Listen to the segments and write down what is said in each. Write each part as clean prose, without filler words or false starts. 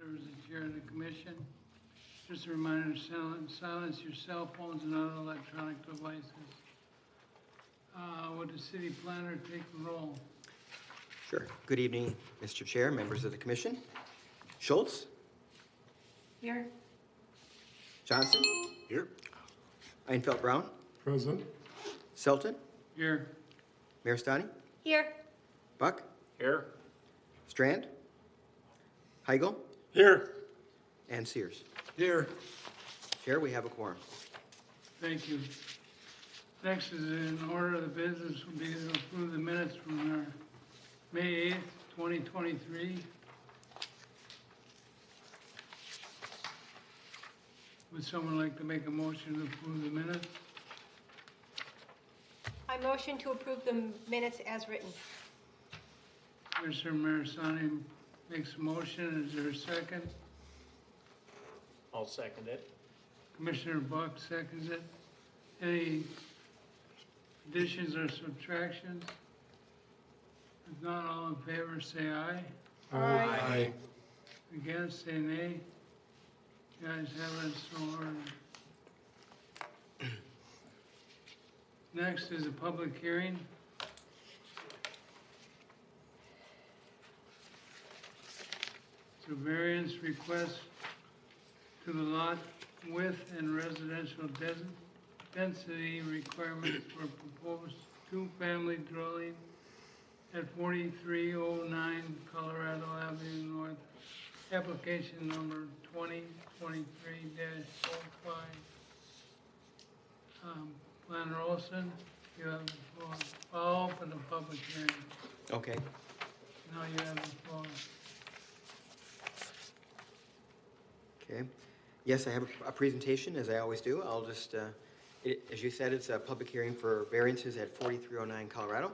serve as the chair of the commission. Just a reminder, silence your cell phones and other electronic devices. Would the city planner take the roll? Sure. Good evening, Mr. Chair, members of the commission. Schultz? Here. Johnson? Here. Einfeld Brown? Present. Selton? Here. Mayor Stani? Here. Buck? Here. Strand? Heigl? Here. And Sears. Here. Chair, we have a quorum. Thank you. Next is in order of the business will be to approve the minutes from our May 8th, 2023. Would someone like to make a motion to approve the minutes? I motion to approve the minutes as written. Commissioner Marisani makes a motion. Is there a second? I'll second it. Commissioner Buck seconds it. Any additions or subtractions? If not, all in favor say aye. Aye. Against, say nay. Guys have it, so ordered. Next is a public hearing. It's a variance request to the lot width and residential density requirements for proposed two-family dwelling at 4309 Colorado Ave North. Application number 2023-05. Planner Olson, you have the floor. I'll open the public hearing. Okay. Now you have the floor. Okay. Yes, I have a presentation, as I always do. I'll just, as you said, it's a public hearing for variances at 4309 Colorado.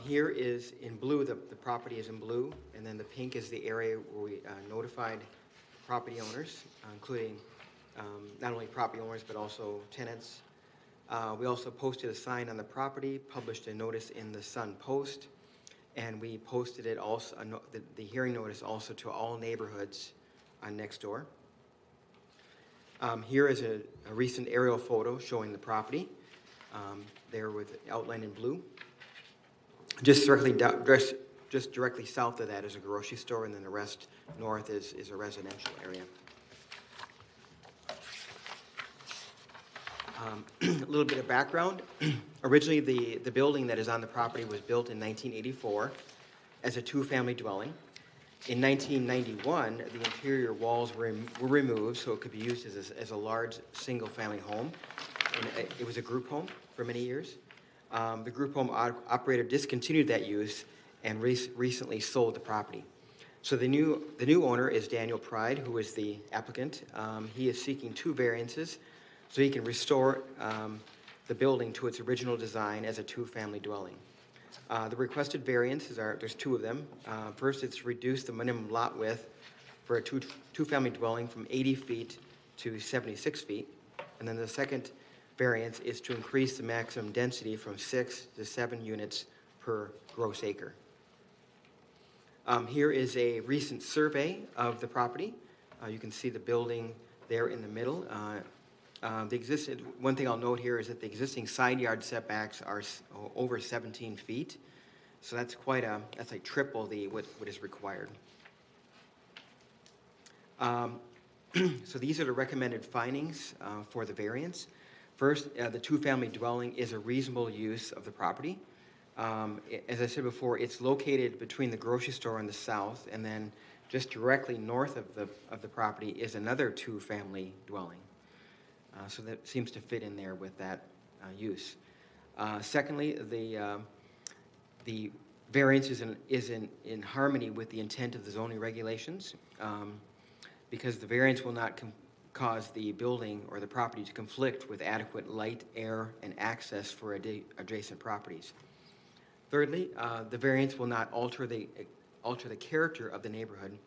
Here is in blue, the property is in blue, and then the pink is the area where we notified property owners, including not only property owners but also tenants. We also posted a sign on the property, published a notice in the Sun Post, and we posted it also, the hearing notice also to all neighborhoods next door. Here is a recent aerial photo showing the property, there with outlined in blue. Just directly south of that is a grocery store, and then the rest north is a residential area. A little bit of background. Originally, the building that is on the property was built in 1984 as a two-family dwelling. In 1991, the interior walls were removed so it could be used as a large single-family home. And it was a group home for many years. The group home operator discontinued that use and recently sold the property. So the new owner is Daniel Pride, who is the applicant. He is seeking two variances so he can restore the building to its original design as a two-family dwelling. The requested variances there's two of them. First, it's reduce the minimum lot width for a two-family dwelling from 80 feet to 76 feet. And then the second variance is to increase the maximum density from 6 to 7 units per gross acre. Here is a recent survey of the property. You can see the building there in the middle. One thing I'll note here is that the existing side yard setbacks are over 17 feet. So that's that's like triple what is required. So these are the recommended findings for the variance. First, the two-family dwelling is a reasonable use of the property. As I said before, it's located between the grocery store on the south, and then just directly north of the property is another two-family dwelling. So that seems to fit in there with that use. Secondly, the variance is in harmony with the intent of the zoning regulations, because the variance will not cause the building or the property to conflict with adequate light, air, and access for adjacent properties. Thirdly, the variance will not alter the character of the neighborhood.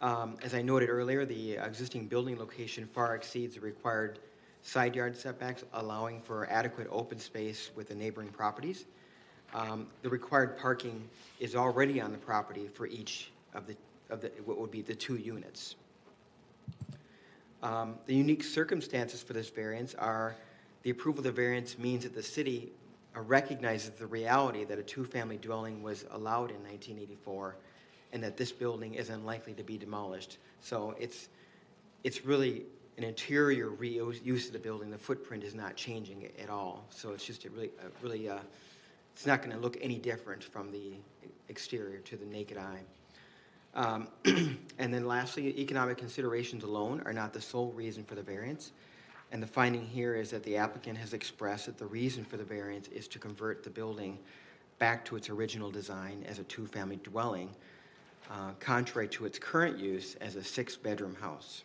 As I noted earlier, the existing building location far exceeds the required side yard setbacks, allowing for adequate open space with the neighboring properties. The required parking is already on the property for each of of what would be the 2 units. The unique circumstances for this variance are the approval of the variance means that the city recognizes the reality that a 2-family dwelling was allowed in 1984 and that this building is unlikely to be demolished. So it's really an interior reuse of the building. The footprint is not changing at all. So it's just it's not going to look any different from the exterior to the naked eye. And then lastly, economic considerations alone are not the sole reason for the variance. And the finding here is that the applicant has expressed that the reason for the variance is to convert the building back to its original design as a 2-family dwelling, contrary to its current use as a 6-bedroom house.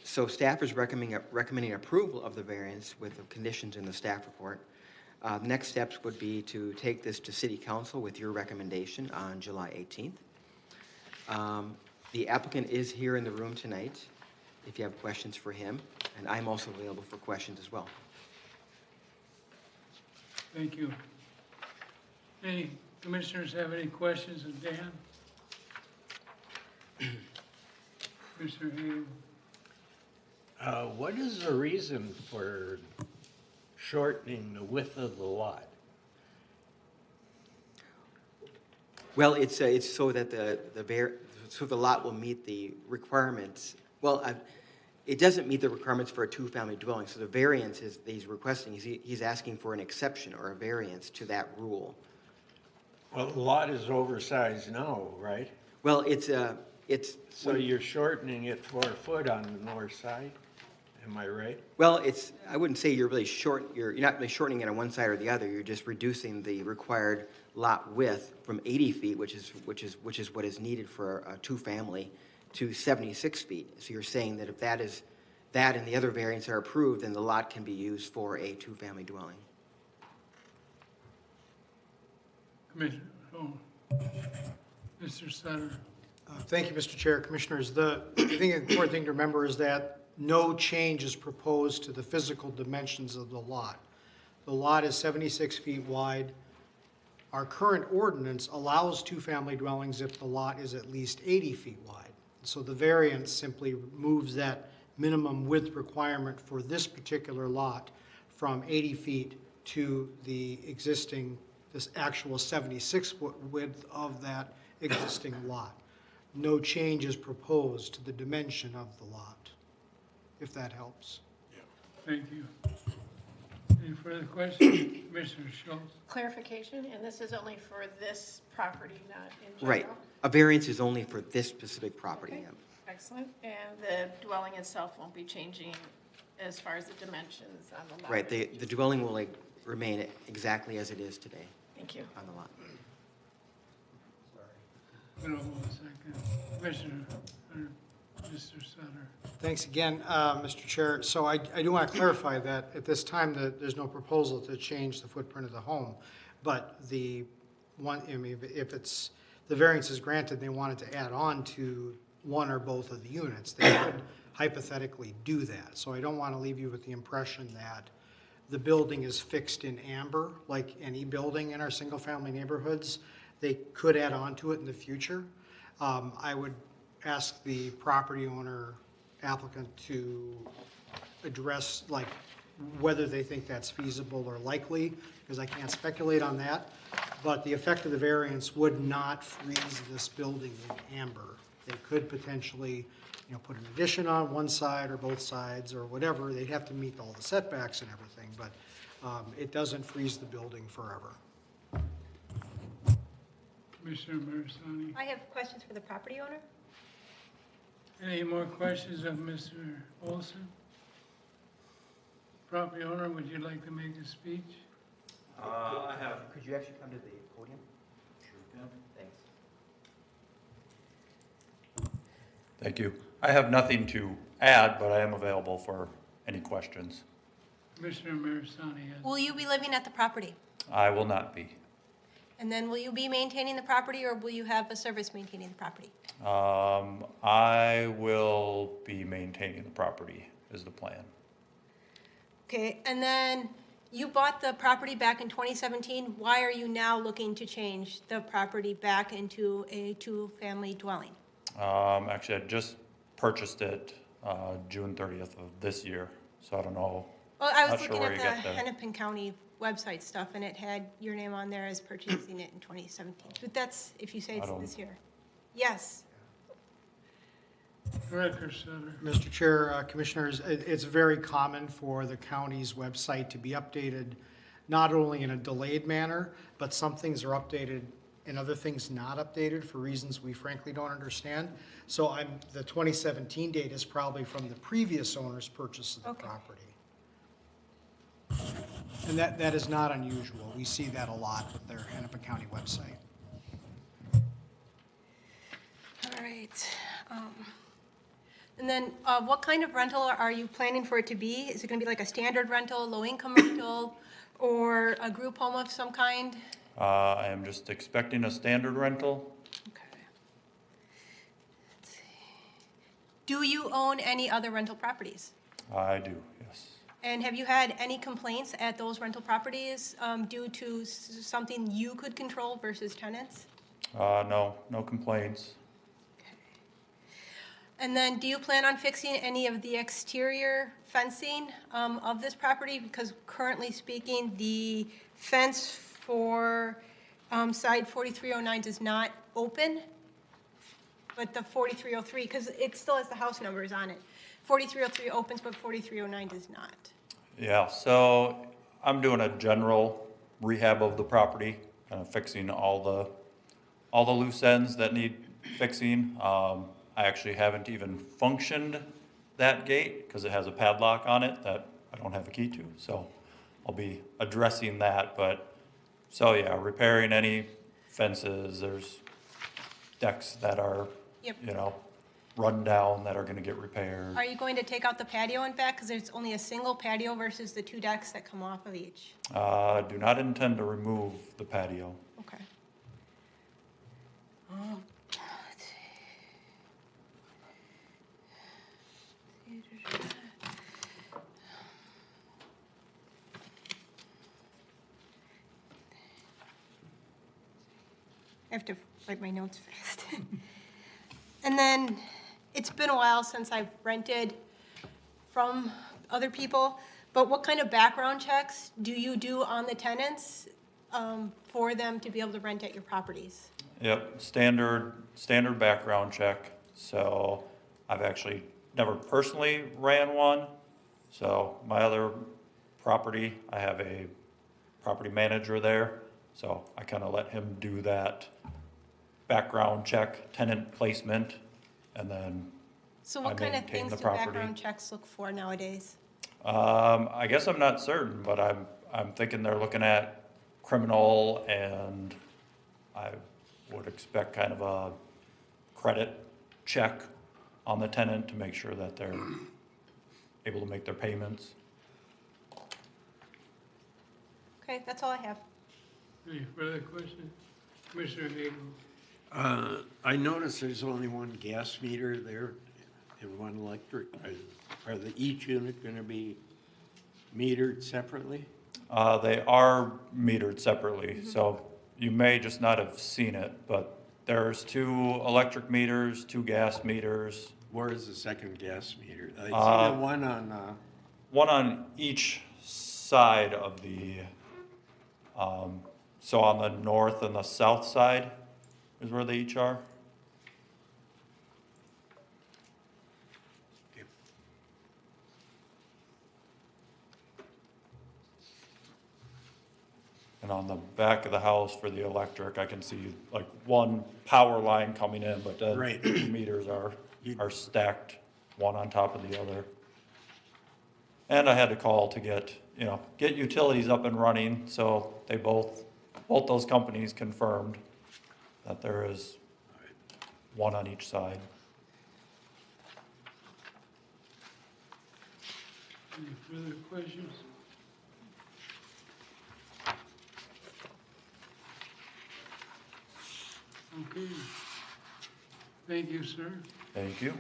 So staff is recommending approval of the variance with the conditions in the staff report. Next steps would be to take this to City Council with your recommendation on July 18th. The applicant is here in the room tonight if you have questions for him, and I'm also available for questions as well. Thank you. Any commissioners have any questions of Dan? Commissioner Hayden? What is the reason for shortening the width of the lot? Well, it's so that the lot will meet the requirements. Well, it doesn't meet the requirements for a 2-family dwelling. So the variance that he's requesting, he's asking for an exception or a variance to that rule. Well, the lot is oversized now, right? Well, it's So you're shortening it 4 foot on the north side, am I right? well, I wouldn't say you're really short. You're not really shortening it on one side or the other. You're just reducing the required lot width from 80 feet, which is what is needed for a 2-family, to 76 feet. So you're saying that if that and the other variants are approved, then the lot can be used for a 2-family dwelling. Commissioner, Mr. Sutter? Thank you, Mr. Chair. Commissioners, I think the important thing to remember is that no change is proposed to the physical dimensions of the lot. The lot is 76 feet wide. Our current ordinance allows 2-family dwellings if the lot is at least 80 feet wide. So the variance simply moves that minimum width requirement for this particular lot from 80 feet to the existing, this actual 76-foot width of that existing lot. No change is proposed to the dimension of the lot, if that helps. Thank you. Any further questions? Commissioner Schultz? Clarification, and this is only for this property, not in general? Right. A variance is only for this specific property. Okay. Yeah. Excellent. And the dwelling itself won't be changing as far as the dimensions on the lot? Right. The dwelling will remain exactly as it is today Thank you. on the lot. Hold on 1 second. Commissioner, or Mr. Sutter? Thanks again, Mr. Chair. So I do want to clarify that at this time that there's no proposal to change the footprint of the home. But if the variance is granted, they wanted to add on to one or both of the units, they could hypothetically do that. So I don't want to leave you with the impression that the building is fixed in amber, like any building in our single-family neighborhoods. They could add on to it in the future. I would ask the property owner applicant to address whether they think that's feasible or likely, because I can't speculate on that. But the effect of the variance would not freeze this building in amber. They could potentially, put an addition on one side or both sides or whatever. They'd have to meet all the setbacks and everything, but it doesn't freeze the building forever. Commissioner Marisani? I have questions for the property owner. Any more questions of Mr. Olson? Property owner, would you like to make a speech? I have. Could you actually come to the podium? Sure can. Thanks. Thank you. I have nothing to add, but I am available for any questions. Commissioner Marisani has. Will you be living at the property? I will not be. And then will you be maintaining the property, or will you have a service maintaining the property? I will be maintaining the property is the plan. Okay, and then You bought the property back in 2017. Why are you now looking to change the property back into a two-family dwelling? Actually, I just purchased it, June 30th of this year, so I don't know. Well, I was Not sure looking where at you the got there. Hennepin County website stuff, and it had your name on there as purchasing it in 2017. But that's, if you say I it's don't- this year. Yes. Director Sutter. Mr. Chair, Commissioners, it's very common for the county's website to be updated not only in a delayed manner, but some things are updated and other things not updated for reasons we frankly don't understand. So the 2017 date is probably from the previous owner's purchase of the Okay. property. And that is not unusual. We see that a lot with their Hennepin County website. All right. And then what kind of rental are you planning for it to be? Is it going to be like a standard rental, low-income rental, or a group home of some kind? I am just expecting a standard rental. Okay. Let's see. Do you own any other rental properties? I do, yes. And have you had any complaints at those rental properties due to something you could control versus tenants? No complaints. And then, do you plan on fixing any of the exterior fencing of this property? Because currently speaking, the fence for side 4309 does not open, but the 4303, because it still has the house numbers on it. 4303 opens, but 4309 does not. Yeah, so I'm doing a general rehab of the property, fixing all the loose ends that need fixing. I actually haven't even functioned that gate because it has a padlock on it that I don't have a key to. So I'll be addressing that. But so yeah, repairing any fences. There's decks that are, Yep. run down that are going to get repaired. Are you going to take out the patio in back? Because there's only a single patio versus the two decks that come off of each. Do not intend to remove the patio. Okay. Let's see. I have to write my notes fast. And then, it's been a while since I've rented from other people, but what kind of background checks do you do on the tenants for them to be able to rent at your properties? Yep, standard background check. So I've actually never personally ran one. So my other property, I have a property manager there. So I kind of let him do that background check, tenant placement, and then So what I kind of maintain things the do property. background checks look for nowadays? I guess I'm not certain, but I'm thinking they're looking at criminal, and I would expect kind of a credit check on the tenant to make sure that they're able to make their payments. Okay, that's all I have. Any further questions? Commissioner Nagel. I noticed there's only one gas meter there and one electric. Are each unit going to be metered separately? They are metered separately, so you may just not have seen it, but there's 2 electric meters, 2 gas meters, Where is the second gas meter? I see Uh, the one on, one on each side of the, so on the north and the south side is where they each are. And on the back of the house for the electric, I can see like one power line coming in, but the Right. 2 meters are stacked, one on top of the other. And I had to call to get utilities up and running, so they both those companies confirmed that there is one on each side. Any further questions? Okay. Thank you, sir. Thank you.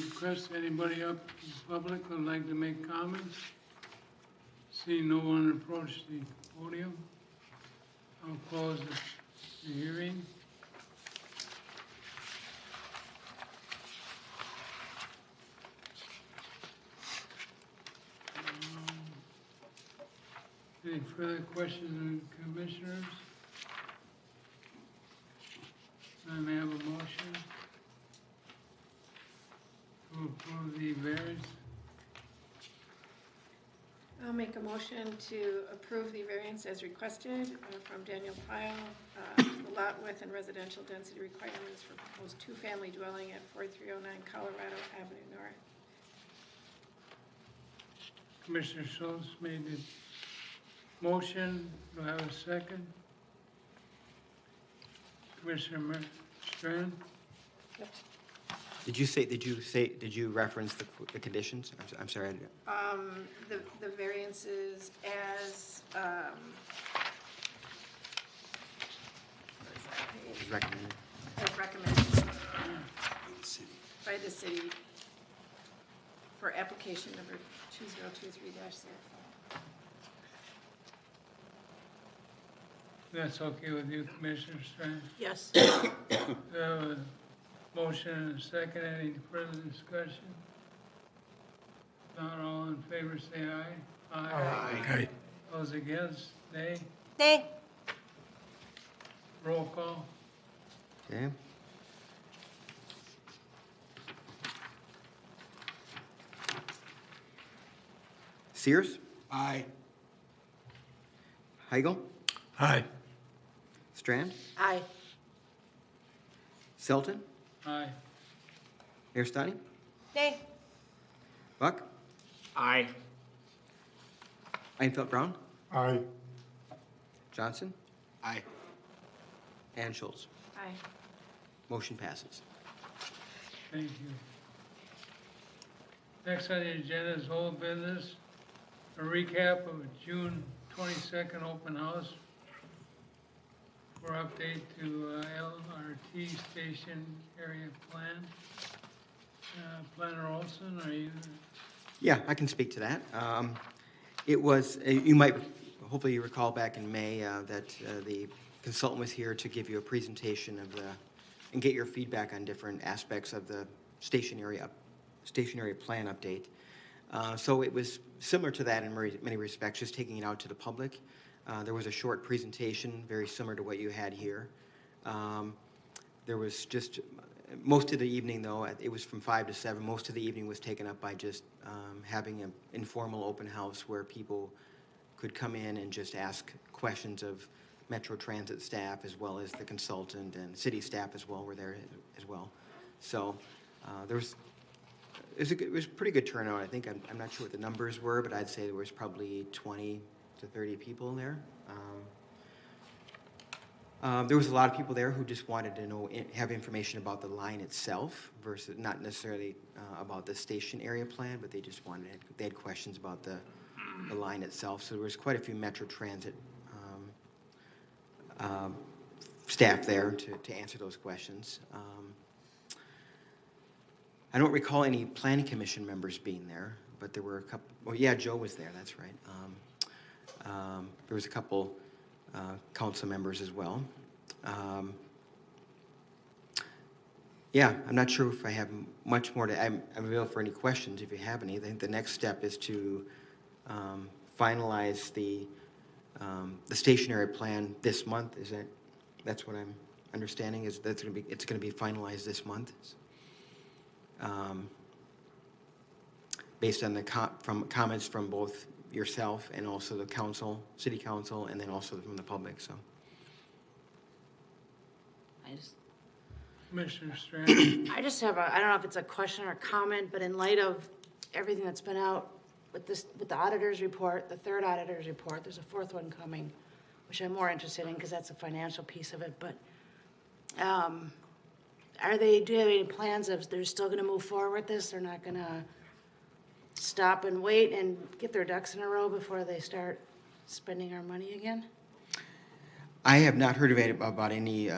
Request anybody up in public would like to make comments? Seeing no one approach the podium, I'll close the hearing. Any further questions of commissioners? I may have a motion to approve the variance. I'll make a motion to approve the variance as requested from Daniel Pyle, the lot width and residential density requirements for proposed two-family dwelling at 4309 Colorado Avenue North. Commissioner Schultz made the motion. Do I have a second? Commissioner Strand? Did you reference the conditions? I'm sorry. The variances as, what is that page? It's recommended. As recommended by the city for application number 2023-05. That's okay with you, Commissioner Strand? Yes. We have a motion and a second. Any further discussion? Not all in favor, say aye. Aye. Those against, nay. Nay. Roll call. Okay. Sears? Aye. Heigl? Aye. Strand? Aye. Selton? Aye. Mayor Stani? Nay. Buck? Aye. Einfeld Brown? Aye. Johnson? Aye. And Schultz. Aye. Motion passes. Thank you. Next on the agenda is old business, a recap of June 22nd open house for update to LRT station area plan. Planner Olson, are you? Yeah, I can speak to that. It was, you might, hopefully you recall back in May that the consultant was here to give you a presentation of the, and get your feedback on different aspects of the stationary plan update. So it was similar to that in many respects, just taking it out to the public. There was a short presentation, very similar to what you had here. There was just, most of the evening though, it was from 5 to 7, most of the evening was taken up by just having an informal open house where people could come in and just ask questions of Metro Transit staff as well as the consultant, and city staff as well were there as well. So it was a pretty good turnout. I think I'm not sure what the numbers were, but I'd say there was probably 20 to 30 people there. There was a lot of people there who just wanted to know, have information about the line itself versus not necessarily about the station area plan, but they just they had questions about the line itself. So there was quite a few Metro Transit staff there to answer those questions. I don't recall any planning commission members being there, but there were a couple. Well, yeah, Joe was there. That's right. There was a couple council members as well. Yeah, I'm not sure if I have much more to. I'm available for any questions if you have any. I think the next step is to finalize the stationary plan this month. Is that? That's what I'm understanding. Is that's going to be? It's going to be finalized this month. Based on the comments from both yourself and also the council, city council, and then also from the public. So, Commissioner Strand? I just have I don't know if it's a question or comment, but in light of everything that's been out with the auditor's report, the third auditor's report, there's a fourth one coming, which I'm more interested in because that's a financial piece of it. But do you have any plans of they're still going to move forward with this? They're not going to stop and wait and get their ducks in a row before they start spending our money again? I have not heard about any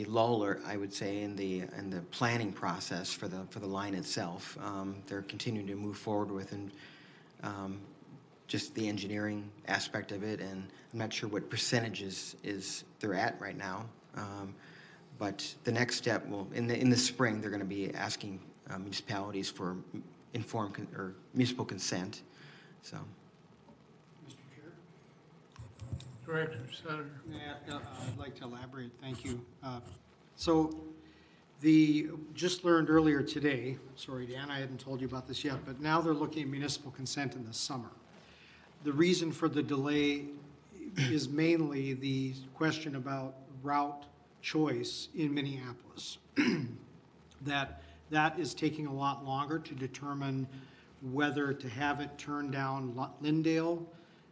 lull, or I would say, in the planning process for the line itself. They're continuing to move forward with and just the engineering aspect of it, and I'm not sure what percentages is they're at right now. But the next step will, in the spring, they're going to be asking municipalities for or municipal consent. So, Mr. Chair? Director Sutter. Yeah, I'd like to elaborate, thank you. So, just learned earlier today, sorry Dan, I hadn't told you about this yet, but now they're looking at municipal consent in the summer. The reason for the delay is mainly the question about route choice in Minneapolis. That is taking a lot longer to determine whether to have it turn down Lindale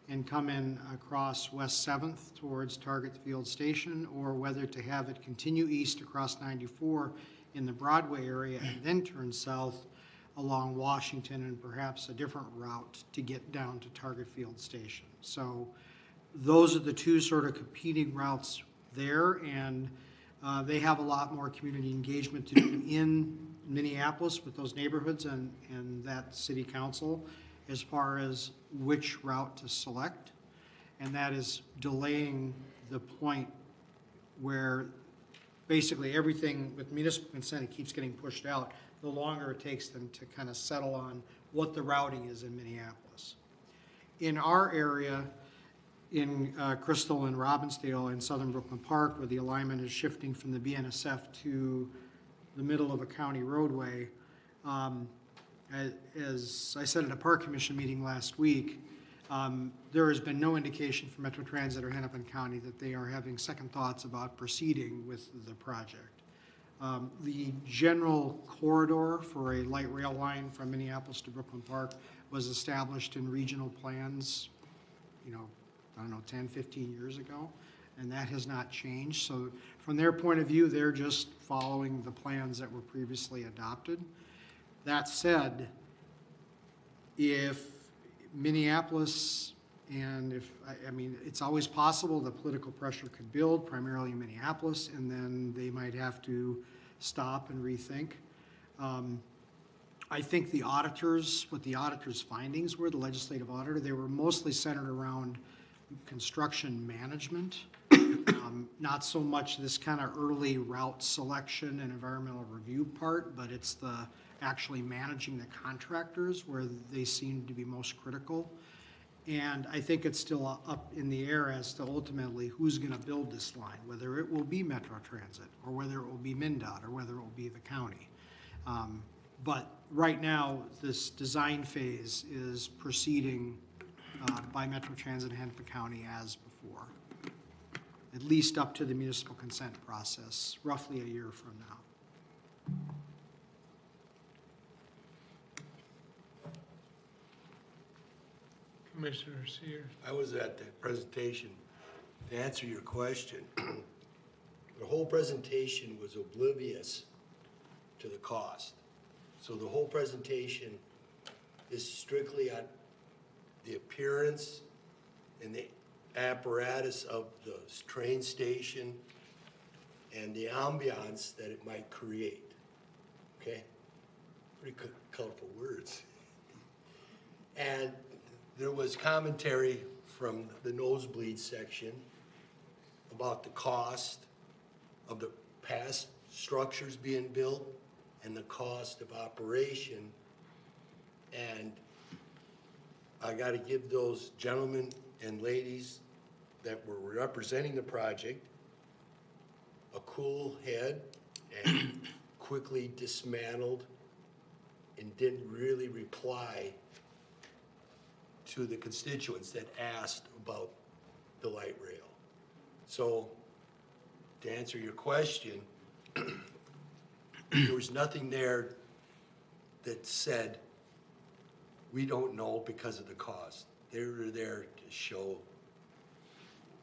and come in across West 7th towards Target Field Station, or whether to have it continue east across 94 in the Broadway area and then turn south along Washington and perhaps a different route to get down to Target Field Station. So those are the two sort of competing routes there, and they have a lot more community engagement to do in Minneapolis with those neighborhoods and that city council as far as which route to select. And that is delaying the point where basically everything with municipal consent, it keeps getting pushed out, the longer it takes them to kind of settle on what the routing is in Minneapolis. In our area, in Crystal and Robbinsdale and Southern Brooklyn Park, where the alignment is shifting from the BNSF to the middle of a county roadway, as I said at a Park Commission meeting last week, there has been no indication from Metro Transit or Hennepin County that they are having second thoughts about proceeding with the project. The general corridor for a light rail line from Minneapolis to Brooklyn Park was established in regional plans, I don't know, 10, 15 years ago, and that has not changed. So from their point of view, they're just following the plans that were previously adopted. That said, if Minneapolis it's always possible the political pressure could build, primarily in Minneapolis, and then they might have to stop and rethink. I think what the auditor's findings were, the legislative auditor, they were mostly centered around construction management, not so much this kind of early route selection and environmental review part, but it's the actually managing the contractors where they seem to be most critical. And I think it's still up in the air as to ultimately who's going to build this line, whether it will be Metro Transit or whether it will be MnDOT or whether it will be the county. But right now, this design phase is proceeding by Metro Transit and Hennepin County as before, at least up to the municipal consent process, roughly a year from now. Commissioner Sears. I was at the presentation. To answer your question, the whole presentation was oblivious to the cost. So the whole presentation is strictly on the appearance and the apparatus of the train station and the ambiance that it might create. Okay? Pretty colorful words. And there was commentary from the nosebleed section about the cost of the past structures being built and the cost of operation. And I got to give those gentlemen and ladies that were representing the project a cool head and quickly dismantled and didn't really reply to the constituents that asked about the light rail. So to answer your question, there was nothing there that said, we don't know because of the cost. They were there to show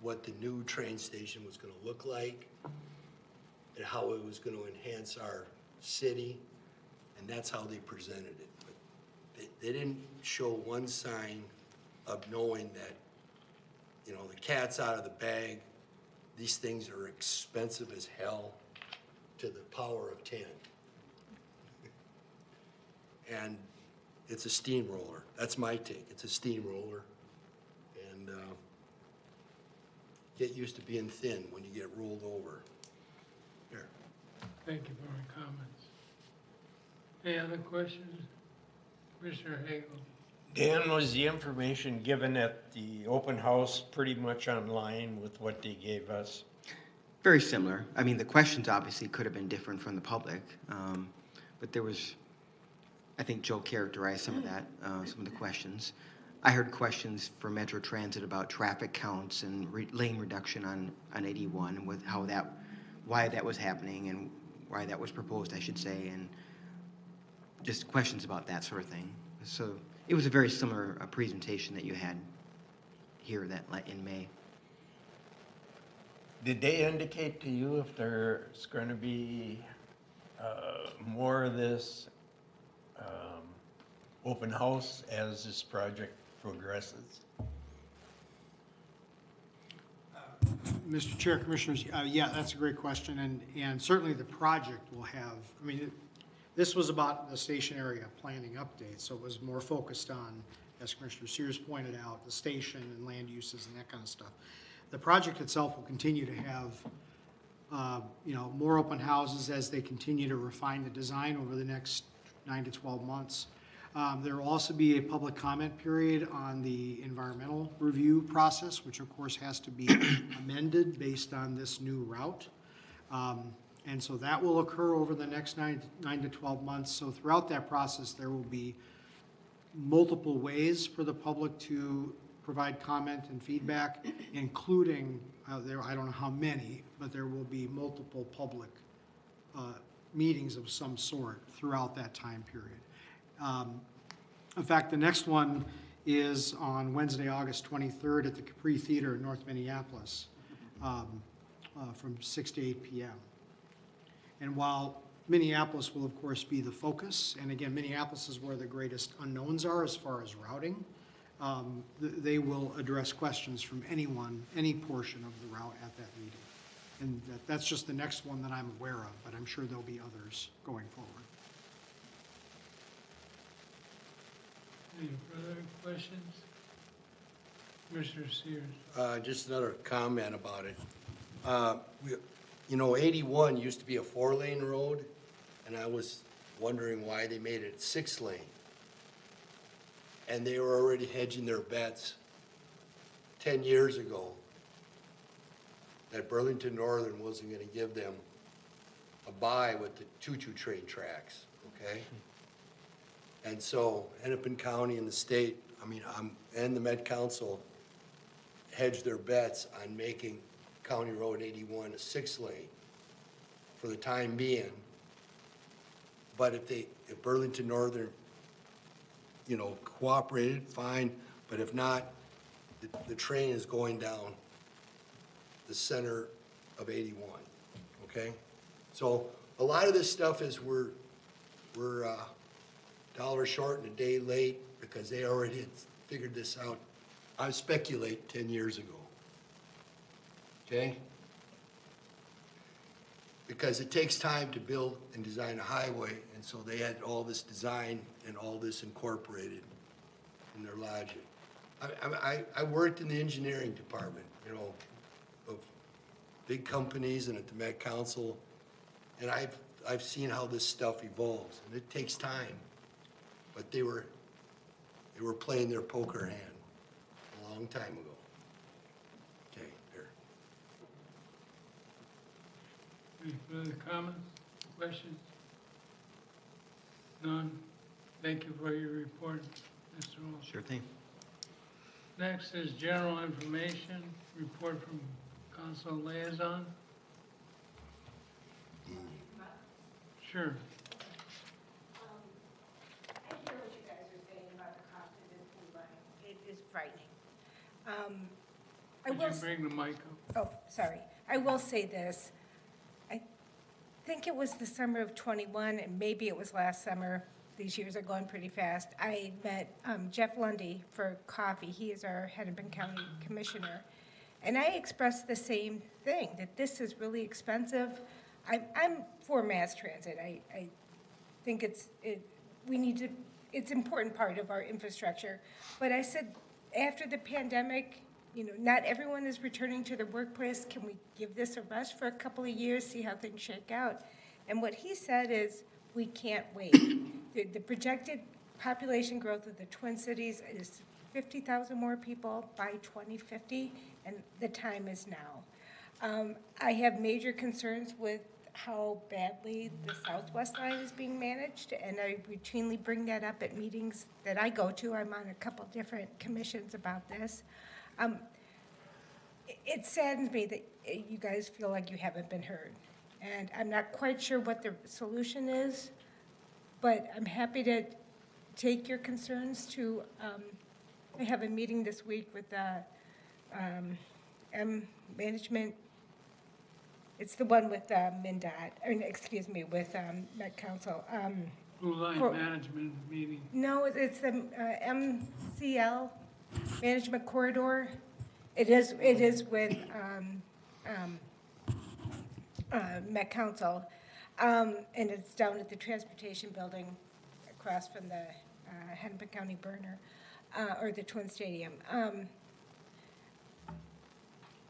what the new train station was going to look like and how it was going to enhance our city, and that's how they presented it. But they didn't show one sign of knowing that, the cat's out of the bag. These things are expensive as hell to the power of 10. And it's a steamroller. That's my take. It's a steamroller. get used to being thin when you get rolled over. Here. Thank you for your comments. Any other questions? Commissioner Hagel? Dan, was the information given at the open house pretty much online with what they gave us? Very similar. I mean, the questions obviously could have been different from the public, but there was, I think Joe characterized some of that, some of the questions. I heard questions for Metro Transit about traffic counts and lane reduction on 81, with how that, why that was happening and why that was proposed, I should say, and just questions about that sort of thing. So it was a very similar presentation that you had here in May. Did they indicate to you if there's going to be more of this open house as this project progresses? Mr. Chair, Commissioners, yeah, that's a great question, and certainly the project will have, I mean, this was about the station area planning update, so it was more focused on, as Commissioner Sears pointed out, the station and land uses and that kind of stuff. The project itself will continue to have, more open houses as they continue to refine the design over the next 9 to 12 months. There will also be a public comment period on the environmental review process, which of course has to be amended based on this new route. And so that will occur over the next 9 to 12 months. So throughout that process, there will be multiple ways for the public to provide comment and feedback, including, I don't know how many, but there will be multiple public meetings of some sort throughout that time period. In fact, the next one is on Wednesday, August 23rd at the Capri Theater in North Minneapolis from 6 to 8 p.m. And while Minneapolis will, of course, be the focus, and again, Minneapolis is where the greatest unknowns are as far as routing, they will address questions from anyone, any portion of the route at that meeting. And that's just the next one that I'm aware of, but I'm sure there'll be others going forward. Any further questions? Commissioner Sears? Just another comment about it. 81 used to be a 4-lane road, and I was wondering why they made it 6-lane. And they were already hedging their bets 10 years ago that Burlington Northern wasn't gonna give them a buy with the choo-choo train tracks, okay? And so Hennepin County and the state, and the Met Council hedged their bets on making County Road 81 a 6-lane for the time being. But if Burlington Northern, cooperated, fine, but if not, the train is going down the center of 81, okay? So a lot of this stuff is we're $1 short and a day late because they already had figured this out, I speculate, 10 years ago, okay? Because it takes time to build and design a highway, and so they had all this design and all this incorporated in their logic. I worked in the engineering department, of big companies and at the Met Council, and I've seen how this stuff evolves, and it takes time. But they were playing their poker hand a long time ago. Okay, here. Any further comments, questions? None? Thank you for your report, Mr. Olson. Sure thing. Next is general information, report from council liaison. Sure. I hear what you guys are saying about the cost of this new line. It is frightening. Could you bring the mic up? Oh, sorry. I will say this. I think it was the summer of '21, and maybe it was last summer. These years are going pretty fast. I met Jeff Lundy for coffee. He is our Hennepin County Commissioner. And I expressed the same thing, that this is really expensive. I'm for mass transit. I think it's important part of our infrastructure. But I said, after the pandemic, not everyone is returning to their workplace. Can we give this a rest for a couple of years, see how things shake out? And what he said is, we can't wait. The projected population growth of the Twin Cities is 50,000 more people by 2050, and the time is now. I have major concerns with how badly the southwest line is being managed, and I routinely bring that up at meetings that I go to. I'm on a couple different commissions about this. It saddens me that you guys feel like you haven't been heard, and I'm not quite sure what the solution is, but I'm happy to take your concerns to, I have a meeting this week with management. It's the one with MnDOT, excuse me, with Met Council. Blue Line For- Management meeting. No, it's the MCL, Management Corridor. It is with Met Council, and it's down at the Transportation Building across from the Hennepin County Burner, or the Twin Stadium.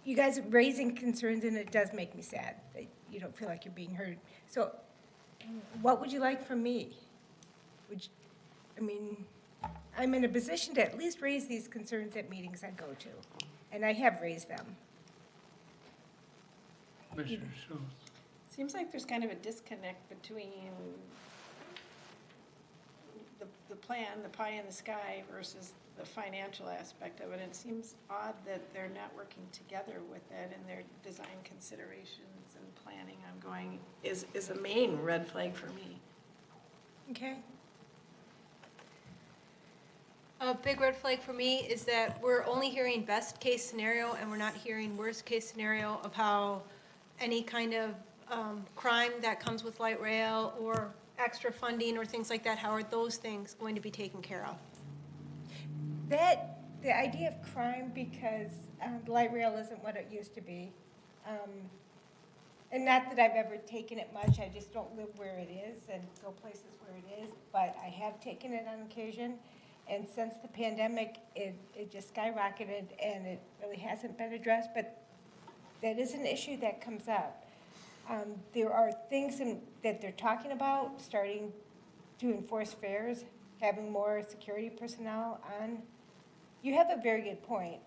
You guys are raising concerns, and it does make me sad that you don't feel like you're being heard. So what would you like from me? I'm in a position to at least raise these concerns at meetings I go to, and I have raised them. Commissioner Schultz. Seems like there's kind of a disconnect between the plan, the pie in the sky, versus the financial aspect of it. It seems odd that they're not working together with it, and their design considerations and planning ongoing is a main red flag for me. Okay? A big red flag for me is that we're only hearing best case scenario, and we're not hearing worst case scenario of how any kind of crime that comes with light rail or extra funding or things like that, how are those things going to be taken care of? The idea of crime, because light rail isn't what it used to be. And not that I've ever taken it much, I just don't live where it is and go places where it is, but I have taken it on occasion. And since the pandemic, it just skyrocketed, and it really hasn't been addressed, but that is an issue that comes up. There are things that they're talking about, starting to enforce fares, having more security personnel on. You have a very good point.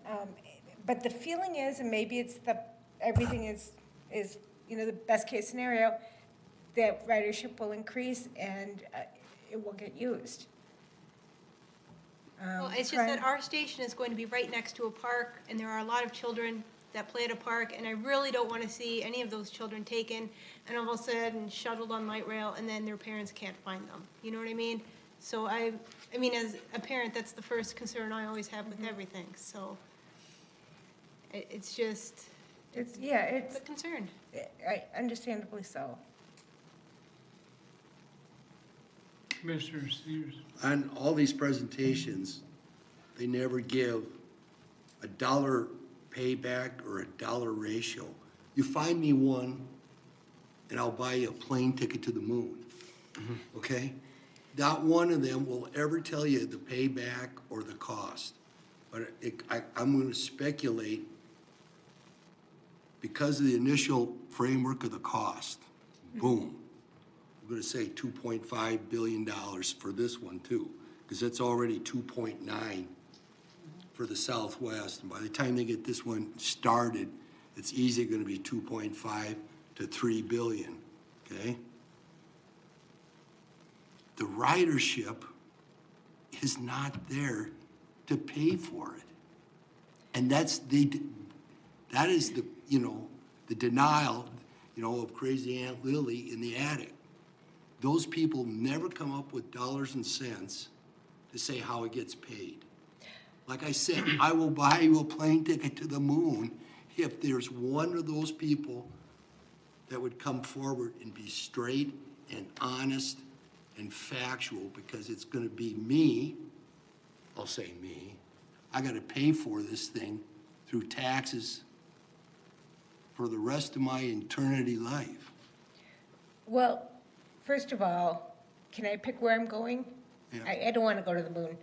But the feeling is, and maybe it's everything is the best case scenario, that ridership will increase and it will get used. Well, it's just that our station is going to be right next to a park, and there are a lot of children that play at a park, and I really don't want to see any of those children taken and all of a sudden shuttled on light rail, and then their parents can't find them. You know what I mean? So I mean, as a parent, that's the first concern I always have with everything. So it's just, it's a concern. Understandably so. Commissioner Sears. On all these presentations, they never give a dollar payback or a dollar ratio. You find me one, and I'll buy you a plane ticket to the moon, okay? Not one of them will ever tell you the payback or the cost. But I'm gonna speculate, because of the initial framework of the cost, boom. I'm gonna say $2.5 billion for this one too, because it's already 2.9 for the Southwest. And by the time they get this one started, it's easily gonna be 2.5 to 3 billion, okay? The ridership is not there to pay for it. And that is the denial, of crazy Aunt Lily in the attic. Those people never come up with dollars and cents to say how it gets paid. Like I said, I will buy you a plane ticket to the moon if there's one of those people that would come forward and be straight and honest and factual, because it's gonna be me, I'll say me, I gotta pay for this thing through taxes for the rest of my eternity life. Well, first of all, can I pick where I'm going? Yeah. I don't want to go to the moon.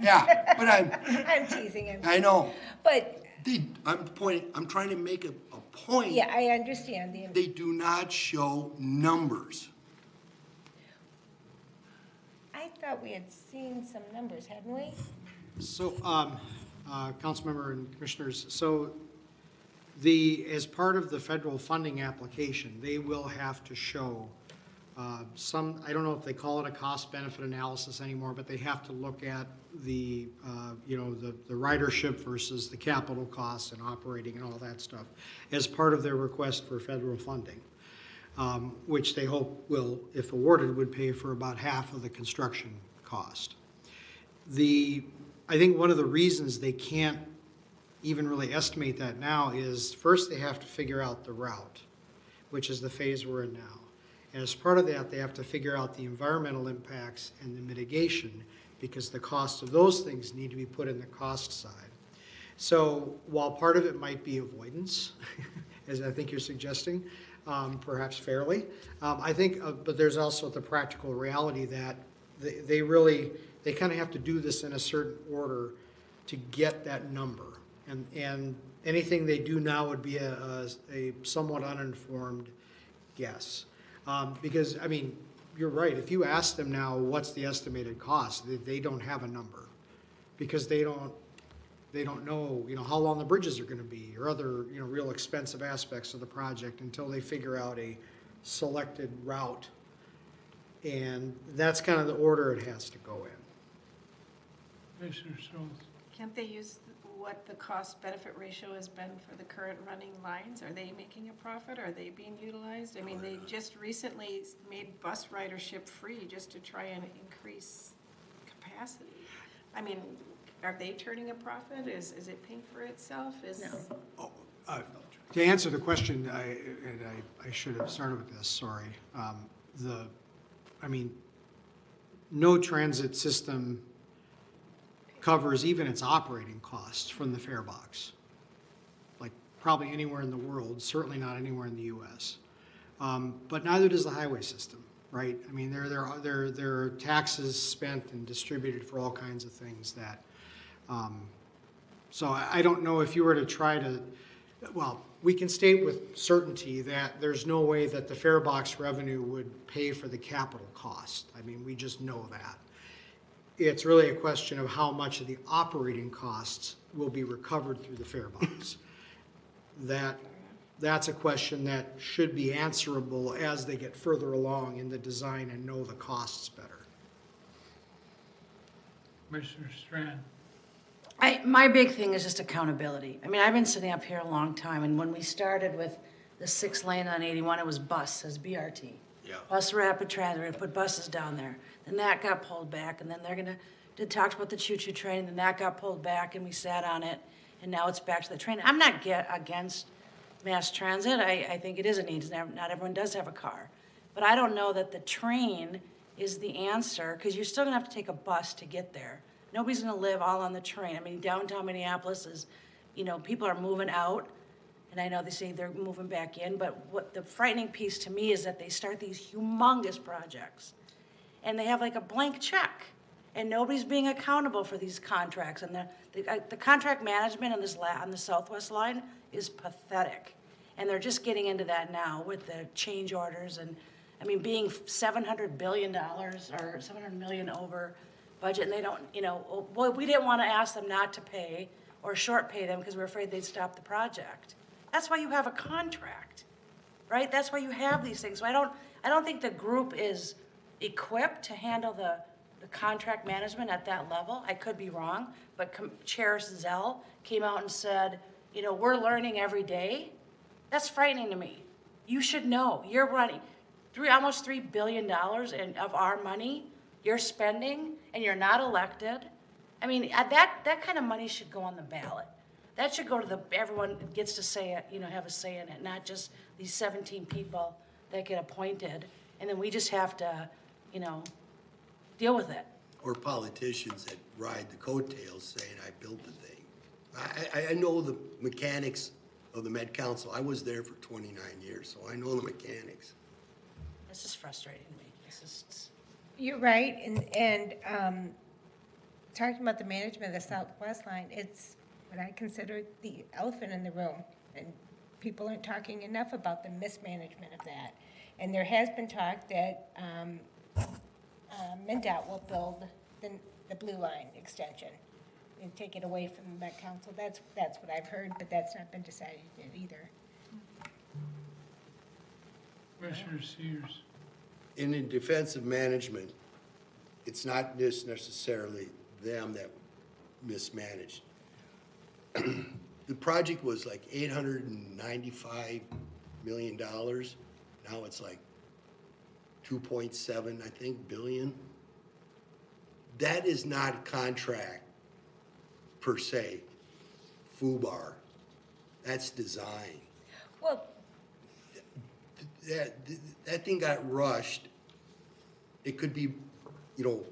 Yeah, but I'm teasing him. I know. But I'm trying to make a point. Yeah, I understand They do not show numbers. I thought we had seen some numbers, hadn't we? So, Councilmember and Commissioners, so as part of the federal funding application, they will have to show some, I don't know if they call it a cost-benefit analysis anymore, but they have to look at the ridership versus the capital costs and operating and all that stuff as part of their request for federal funding, which they hope will, if awarded, would pay for about half of the construction cost. I think one of the reasons they can't even really estimate that now is first they have to figure out the route, which is the phase we're in now. And as part of that, they have to figure out the environmental impacts and the mitigation, because the cost of those things need to be put in the cost side. So while part of it might be avoidance, as I think you're suggesting, perhaps fairly, I think, but there's also the practical reality that they kind of have to do this in a certain order to get that number. And anything they do now would be a somewhat uninformed guess. Because, I mean, you're right, if you ask them now, what's the estimated cost, they don't have a number. Because they don't know, how long the bridges are gonna be, or other, real expensive aspects of the project until they figure out a selected route. And that's kind of the order it has to go in. Commissioner Schultz. Can't they use what the cost-benefit ratio has been for the current running lines? Are they making a profit? Are they being utilized? I mean, they just recently made bus ridership free just to try and increase capacity. I mean, are they turning a profit? Is it paying for itself? No. To answer the question, I should have started with this, sorry. No transit system covers even its operating costs from the fare box. Like probably anywhere in the world, certainly not anywhere in the US. But neither does the highway system, right? I mean, there are taxes spent and distributed for all kinds of things that, so I don't know if you were to try to, well, we can state with certainty that there's no way that the fare box revenue would pay for the capital cost. I mean, we just know that. It's really a question of how much of the operating costs will be recovered through the fare box. That's a question that should be answerable as they get further along in the design and know the costs better. Commissioner Strand. My big thing is just accountability. I mean, I've been sitting up here a long time, and when we started with the 6 lane on 81, it was bus, as BRT. Yeah. Bus rapid transit, we're gonna put buses down there. Then that got pulled back, and then they talked about the choo-choo train, and that got pulled back, and we sat on it, and now it's back to the train. I'm not against mass transit. I think it is a need. Not everyone does have a car. But I don't know that the train is the answer, because you're still gonna have to take a bus to get there. Nobody's gonna live all on the train. I mean, downtown Minneapolis is, people are moving out, and I know they say they're moving back in, but what the frightening piece to me is that they start these humongous projects, and they have like a blank check, and nobody's being accountable for these contracts, and the contract management on the Southwest line is pathetic, and they're just getting into that now with the change orders, and I mean, being $700 billion or $700 million over budget, and they don't, well, we didn't want to ask them not to pay or short pay them because we're afraid they'd stop the project. That's why you have a contract, right? That's why you have these things. So I don't think the group is equipped to handle the contract management at that level. I could be wrong, but Chair Zell came out and said, we're learning every day. That's frightening to me. You should know. You're running almost $3 billion of our money you're spending, and you're not elected. I mean, that kind of money should go on the ballot. That should go to everyone gets to say it, have a say in it, not just these 17 people that get appointed, and then we just have to, deal with it. Or politicians that ride the coattails saying, I built the thing. I know the mechanics of the Met Council. I was there for 29 years, so I know the mechanics. This is frustrating to me. You're right, and talking about the management of the Southwest line, what I consider the elephant in the room. And people aren't talking enough about the mismanagement of that. And there has been talk that MnDOT will build the Blue Line extension and take it away from the Met Council. That's what I've heard, but that's not been decided yet either. Commissioner Sears. In defense of management, it's not just necessarily them that mismanaged. The project was like $895 million. Now it's like 2.7, I think, billion. That is not a contract per se, FUBAR. That's design. Well, That thing got rushed. It could be,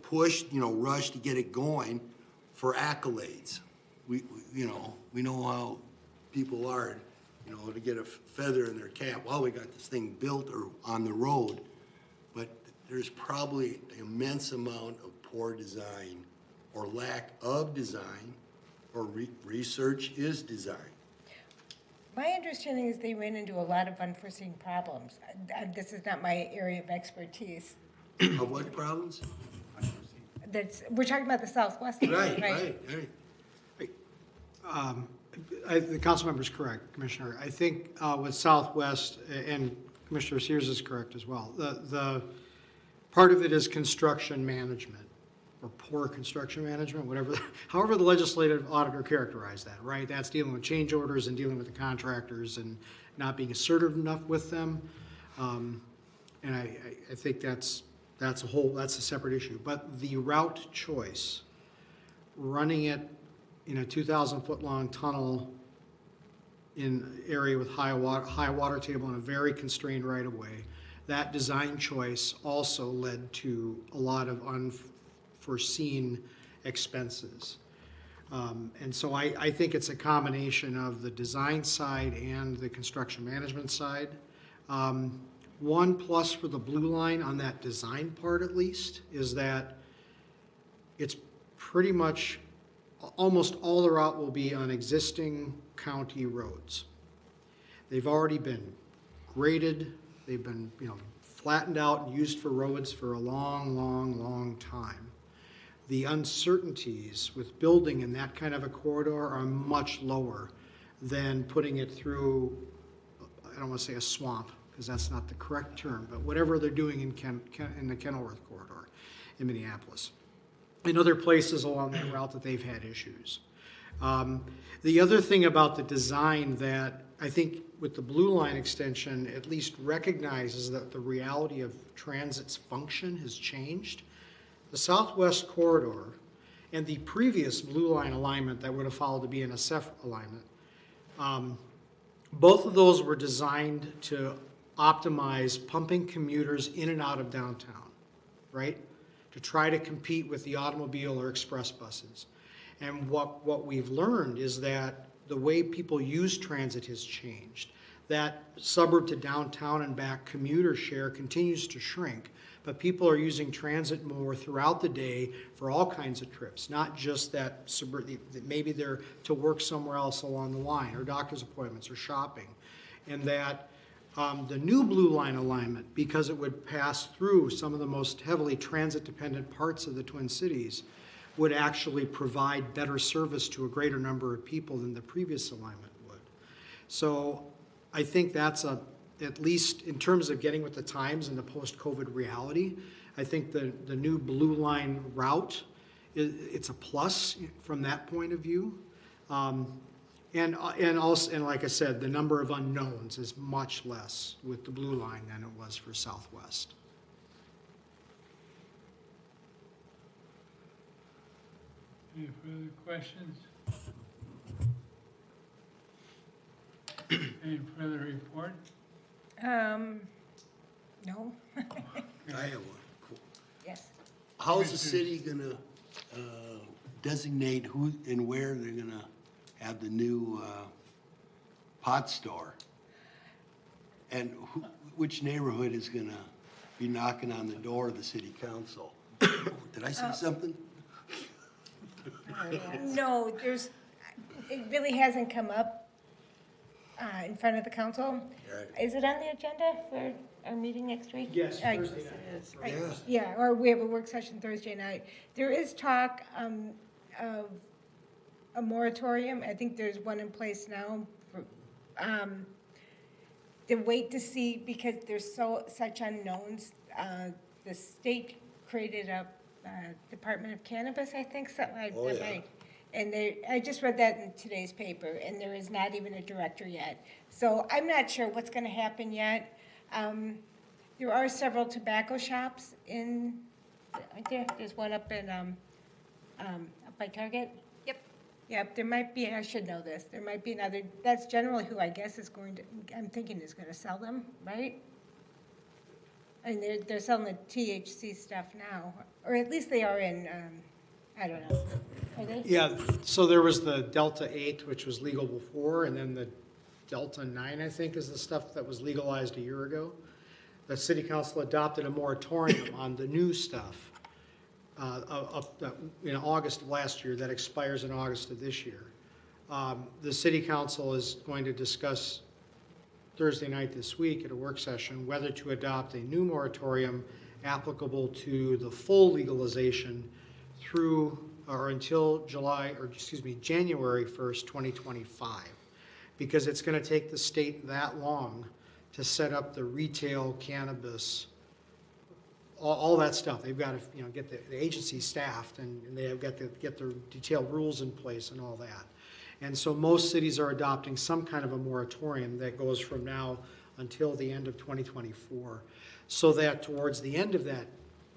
pushed, rushed to get it going for accolades. We know how people are, to get a feather in their cap. Well, we got this thing built or on the road, but there's probably an immense amount of poor design or lack of design, or research is design. my understanding is they ran into a lot of unforeseen problems. This is not my area of expertise. Of what problems? We're talking about the Southwest. Right. The council member is correct, Commissioner. I think with Southwest, and Commissioner Sears is correct as well, the part of it is construction management, or poor construction management, however the legislative auditor characterized that, right? That's dealing with change orders and dealing with the contractors and not being assertive enough with them. And I think that's a separate issue. But the route choice, running it in a 2,000-foot long tunnel in an area with high water table and a very constrained right-of-way, that design choice also led to a lot of unforeseen expenses. And so I think it's a combination of the design side and the construction management side. One plus for the Blue Line on that design part at least is that it's pretty much almost all the route will be on existing county roads. They've already been graded, they've been flattened out and used for roads for a long time. The uncertainties with building in that kind of a corridor are much lower than putting it through, I don't want to say a swamp, because that's not the correct term, but whatever they're doing in the Kenilworth corridor in Minneapolis. In other places along that route that they've had issues. The other thing about the design that I think with the Blue Line extension at least recognizes that the reality of transit's function has changed. The Southwest corridor and the previous Blue Line alignment that would have followed the BNSF alignment, both of those were designed to optimize pumping commuters in and out of downtown, right? To try to compete with the automobile or express buses. And what we've learned is that the way people use transit has changed. That suburb to downtown and back commuter share continues to shrink, but people are using transit more throughout the day for all kinds of trips, not just that maybe they're to work somewhere else along the line, or doctor's appointments, or shopping. And that the new Blue Line alignment, because it would pass through some of the most heavily transit-dependent parts of the Twin Cities, would actually provide better service to a greater number of people than the previous alignment would. So I think that's at least in terms of getting with the times and the post-COVID reality, I think the new Blue Line route, it's a plus from that point of view. And like I said, the number of unknowns is much less with the Blue Line than it was for Southwest. Any further questions? Any further report? No. I have one. Yes. How's the city gonna designate who and where they're gonna have the new pot store? And which neighborhood is gonna be knocking on the door of the city council? Did I say something? No, it really hasn't come up in front of the council. Right. Is it on the agenda for our meeting next week? Yes, Right. Thursday night. Yeah. Yeah, or we have a work session Thursday night. There is talk of a moratorium. I think there's one in place now for, to wait to see, because there's such unknowns. The state created a Department of Cannabis, I think, something like Oh, that. yeah. Right? And I just read that in today's paper, and there is not even a director yet. So I'm not sure what's gonna happen yet. There are several tobacco shops aren't there? There's one up in, up by Target. Yep. Yep, there might be, I should know this, there might be another, that's generally who I guess is going to, I'm thinking is gonna sell them, right? And they're selling the THC stuff now, or at least they are in, I don't know. Are they? Yeah, so there was the Delta 8, which was legal before, and then the Delta 9, I think, is the stuff that was legalized a year ago. The city council adopted a moratorium on the new stuff in August of last year that expires in August of this year. The city council is going to discuss Thursday night this week at a work session whether to adopt a new moratorium applicable to the full legalization through or until January 1st, 2025. Because it's going to take the state that long to set up the retail cannabis, all that stuff. They've got to, get the agency staffed, and they have got to get their detailed rules in place and all that. And so most cities are adopting some kind of a moratorium that goes from now until the end of 2024, so that towards the end of that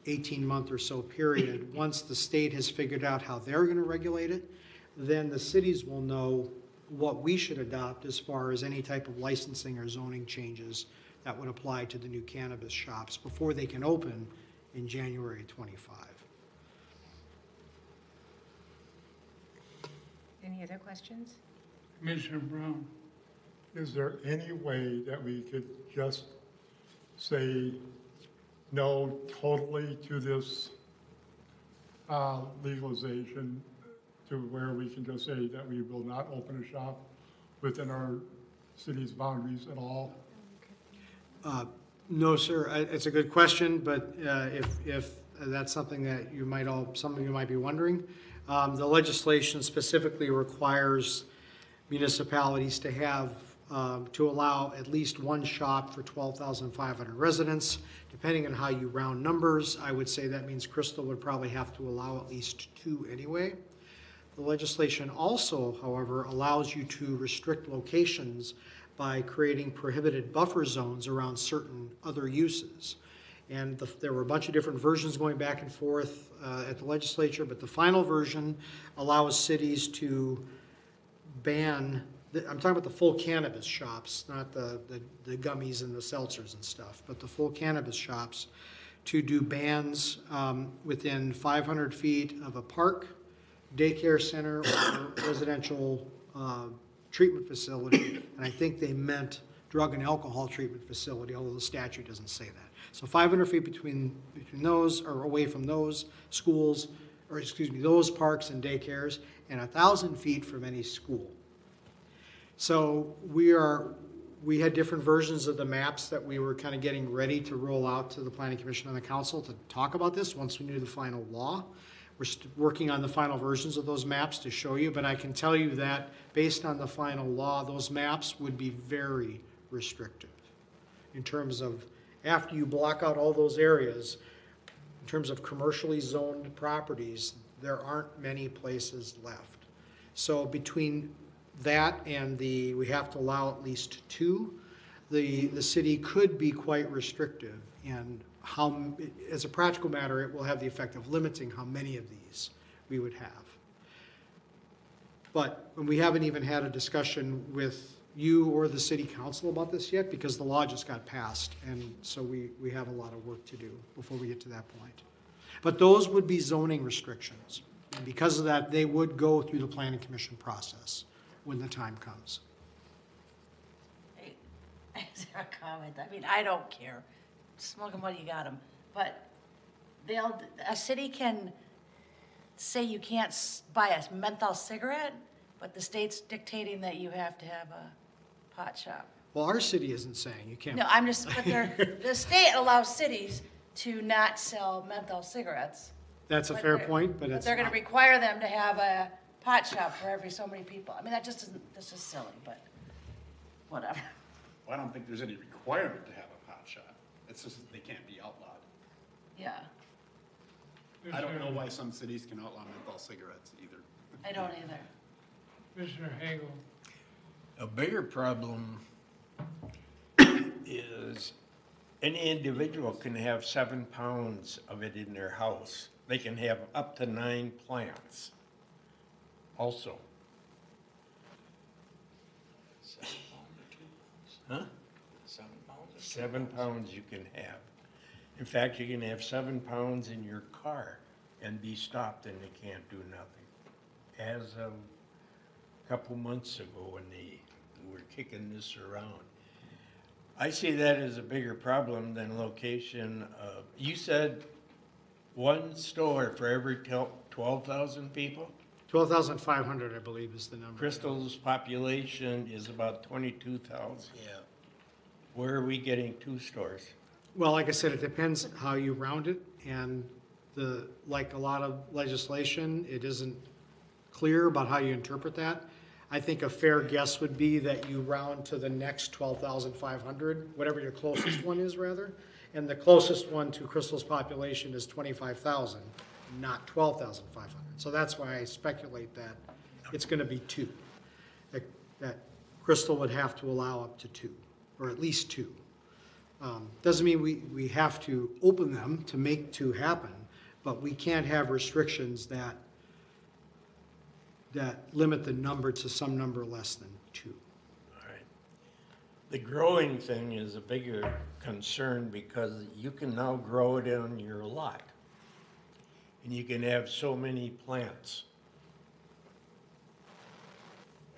18-month or so period, once the state has figured out how they're going to regulate it, then the cities will know what we should adopt as far as any type of licensing or zoning changes that would apply to the new cannabis shops before they can open in January 25. Any other questions? Commissioner Brown. Is there any way that we could just say no totally to this legalization, to where we can just say that we will not open a shop within our city's boundaries at all? No, sir. It's a good question, but if that's something that some of you might be wondering, the legislation specifically requires municipalities to have to allow at least one shop for 12,500 residents. Depending on how you round numbers, I would say that means Crystal would probably have to allow at least 2 anyway. The legislation also, however, allows you to restrict locations by creating prohibited buffer zones around certain other uses. And there were a bunch of different versions going back and forth at the legislature, but the final version allows cities to ban, I'm talking about the full cannabis shops, not the gummies and the seltzers and stuff, but the full cannabis shops, to do bans within 500 feet of a park, daycare center, or residential treatment facility. And I think they meant drug and alcohol treatment facility, although the statute doesn't say that. So 500 feet between those, or away from those schools, or excuse me, those parks and daycares, and 1,000 feet from any school. So we had different versions of the maps that we were kind of getting ready to roll out to the Planning Commission and the Council to talk about this once we knew the final law. We're working on the final versions of those maps to show you, but I can tell you that based on the final law, those maps would be very restrictive in terms of, after you block out all those areas, in terms of commercially zoned properties, there aren't many places left. So between that and we have to allow at least 2, the city could be quite restrictive in how, as a practical matter, it will have the effect of limiting how many of these we would have. But we haven't even had a discussion with you or the city council about this yet, because the law just got passed, and so we have a lot of work to do before we get to that point. But those would be zoning restrictions, and because of that, they would go through the Planning Commission process when the time comes. Is there a comment? I mean, I don't care. Smoke them while you got them. But a city can say you can't buy a menthol cigarette, but the state's dictating that you have to have a pot shop. Well, our city isn't saying you can't. No, I'm just, but the state allows cities to not sell menthol cigarettes. That's a but fair they're- point, but it's they're gonna not. require them to have a pot shop for every so many people. I mean, that just isn't, this is silly, but whatever. Well, I don't think there's any requirement to have a pot shop. It's just that they can't be outlawed. Yeah, I don't know why some cities can outlaw menthol cigarettes either. I don't either. Commissioner Hagel. A bigger problem is any individual can have 7 pounds of it in their house. They can have up to 9 plants also. Huh? 7 pounds you can have. In fact, you can have 7 pounds in your car and be stopped and they can't do nothing. As of a couple months ago when they were kicking this around. I see that as a bigger problem than location of, you said one store for every 12,000 people? 12,500, I believe, is the number. Crystal's population is about 22,000. Yeah. Where are we getting 2 stores? Well, like I said, it depends how you round it, and like a lot of legislation, it isn't clear about how you interpret that. I think a fair guess would be that you round to the next 12,500, whatever your closest one is, rather. And the closest one to Crystal's population is 25,000, not 12,500. So that's why I speculate that it's gonna be 2. That Crystal would have to allow up to 2, or at least 2. Doesn't mean we have to open them to make 2 happen, but we can't have restrictions that limit the number to some number less than 2. All right. The growing thing is a bigger concern because you can now grow it on your lot. And you can have so many plants.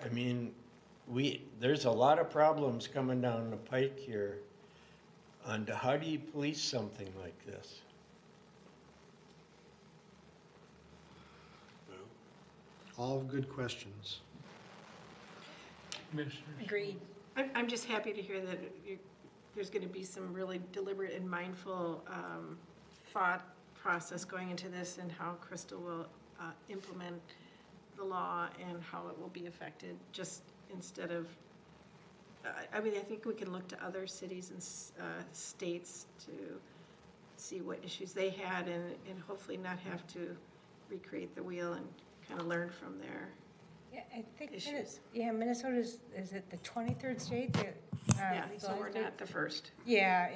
I mean, there's a lot of problems coming down the pike here on how do you police something like this? All good questions. Commissioner. Agreed. I'm just happy to hear that there's going to be some really deliberate and mindful thought process going into this and how Crystal will implement the law and how it will be affected, just instead of, I mean, I think we can look to other cities and states to see what issues they had and hopefully not have to recreate the wheel and kind of learn from their Yeah, I think, issues. Minnesota's, is it the 23rd state that Yeah, so we're legalized it? not the first. Yeah,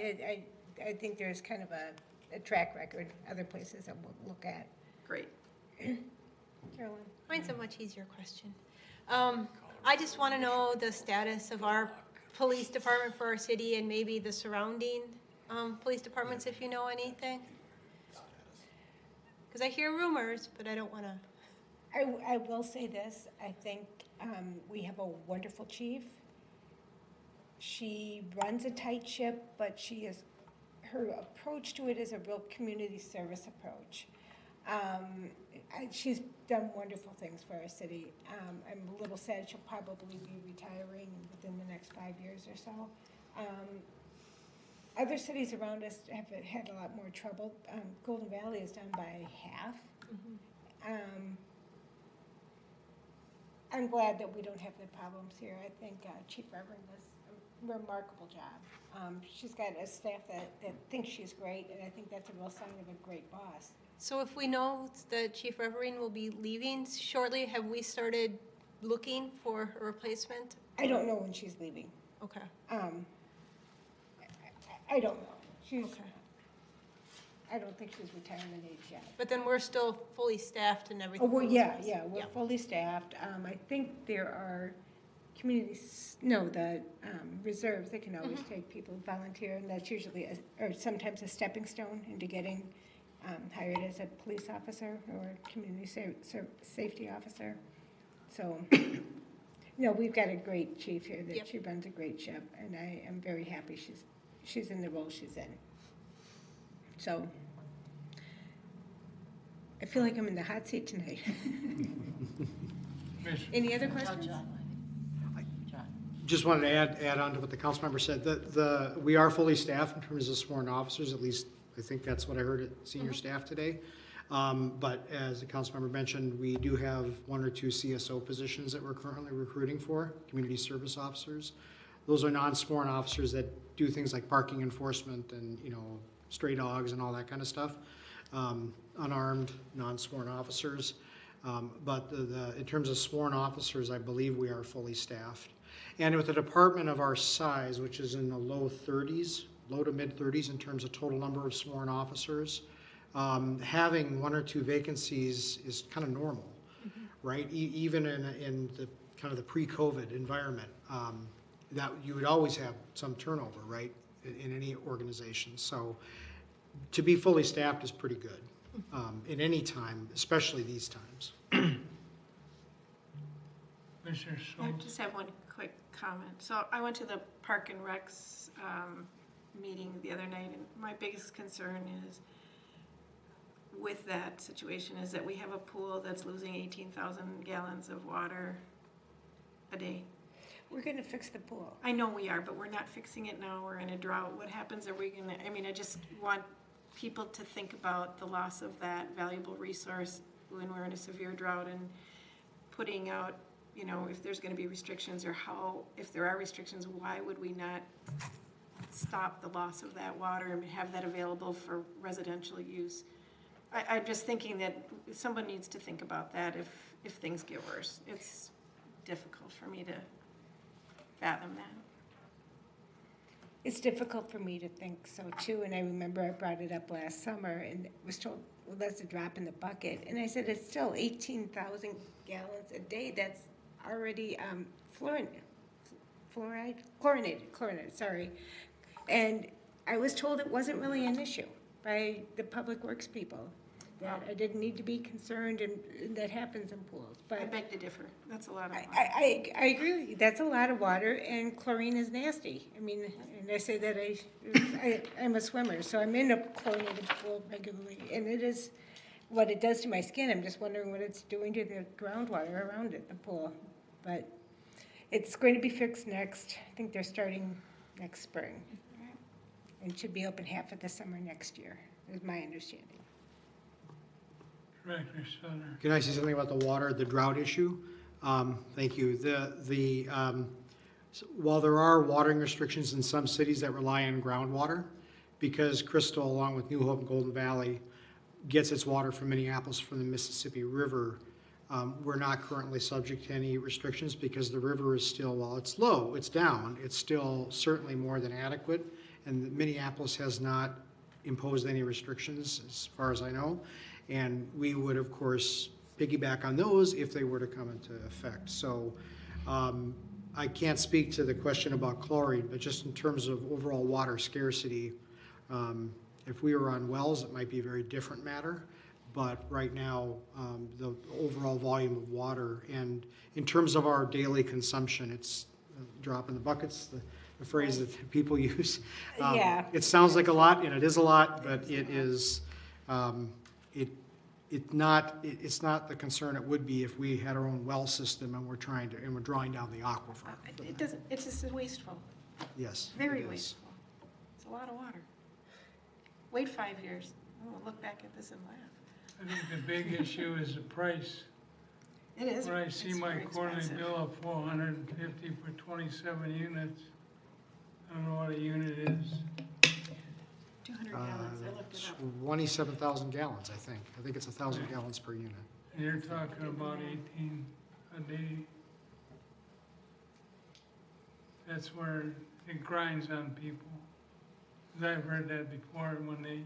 I think there's kind of a track record, other places that we'll look at. Great. Carolyn? Mine's a much easier question. I just want to know the status of our police department for our city and maybe the surrounding police departments, if you know anything. Because I hear rumors, but I don't want to. I will say this, I think we have a wonderful chief. She runs a tight ship, but her approach to it is a real community service approach. She's done wonderful things for our city. I'm a little sad she'll probably be retiring within the next 5 years or so. Other cities around us have had a lot more trouble. Golden Valley is down by half. I'm glad that we don't have the problems here. I think Chief Reverend does a remarkable job. She's got a staff that thinks she's great, and I think that's a real sign of a great boss. So if we know that Chief Reverend will be leaving shortly, have we started looking for a replacement? I don't know when she's leaving. Okay. I don't know. She's, Okay. I don't think she's retirement age yet. But then we're still fully staffed and Oh, everything. well, goes yeah, well. yeah, we're fully staffed. I think there are the reserves, they can always take people who volunteer, and that's usually, or sometimes a stepping stone into getting hired as a police officer or community safety officer. So, no, we've got a great chief here, that Yep. she runs a great ship, and I am very happy she's in the role she's in. So, I feel like I'm in the hot seat tonight. Any other questions? Just wanted to add on to what the council member said. We are fully staffed in terms of sworn officers, at least I think that's what I heard at senior staff today. But as the council member mentioned, we do have 1 or 2 CSO positions that we're currently recruiting for, community service officers. Those are non-sworn officers that do things like parking enforcement and, stray dogs and all that kind of stuff. Unarmed, non-sworn officers. But in terms of sworn officers, I believe we are fully staffed. And with a department of our size, which is in the low to mid 30s in terms of total number of sworn officers, having 1 or 2 vacancies is kind of normal, right? Even in the kind of the pre-COVID environment, that you would always have some turnover, right, in any organization. So to be fully staffed is pretty good in any time, especially these times. Commissioner I Schultz? just have one quick comment. So I went to the Park and Recs meeting the other night, and my biggest concern is with that situation is that we have a pool that's losing 18,000 gallons of water a day. We're gonna fix the pool. I know we are, but we're not fixing it now. We're in a drought. What happens? Are we gonna, I just want people to think about the loss of that valuable resource when we're in a severe drought and putting out, if there's gonna be restrictions or if there are restrictions, why would we not stop the loss of that water and have that available for residential use? I'm just thinking that someone needs to think about that if things get worse. It's difficult for me to fathom that. It's difficult for me to think so too, and I remember I brought it up last summer and was told, well, that's a drop in the bucket. And I said, it's still 18,000 gallons a day. That's already chlorinated, sorry. And I was told it wasn't really an issue by the public works people, that I didn't need to be concerned, and that happens in pools. But I beg to differ. That's a lot of water. I agree with you. That's a lot of water, and chlorine is nasty. And I say that I'm a swimmer, so I'm in a chlorinated pool regularly, and it is what it does to my skin. I'm just wondering what it's doing to the groundwater around it, the pool. But it's going to be fixed next. I think they're starting next spring, and should be open half of the summer next year, is my understanding. Director Sutter? Can I say something about the water, the drought issue? Thank you. While there are watering restrictions in some cities that rely on groundwater, because Crystal, along with New Hope and Golden Valley, gets its water from Minneapolis from the Mississippi River, we're not currently subject to any restrictions because the river is still, while it's low, it's down, it's still certainly more than adequate, and Minneapolis has not imposed any restrictions as far as I know. And we would, of course, piggyback on those if they were to come into effect. So I can't speak to the question about chlorine, but just in terms of overall water scarcity, if we were on wells, it might be a very different matter. But right now, the overall volume of water, and in terms of our daily consumption, it's a drop in the buckets, the phrase that people use. Yeah. It sounds like a lot, and it is a lot, but it is, it's not the concern it would be if we had our own well system and we're drawing down the aquifer. It doesn't, it's just wasteful. Yes. Very it is. wasteful. It's a lot of water. Wait 5 years. We'll look back at this and laugh. I think the big issue is the price. It is. When I see it's my very quarterly expensive. bill of $450 for 27 units, I don't know what a unit is. 200 gallons, I looked it up. 27,000 gallons, I think. I think it's 1,000 gallons per unit. And you're talking about 18 a day. That's where it grinds on people. 'Cause I've heard that before when the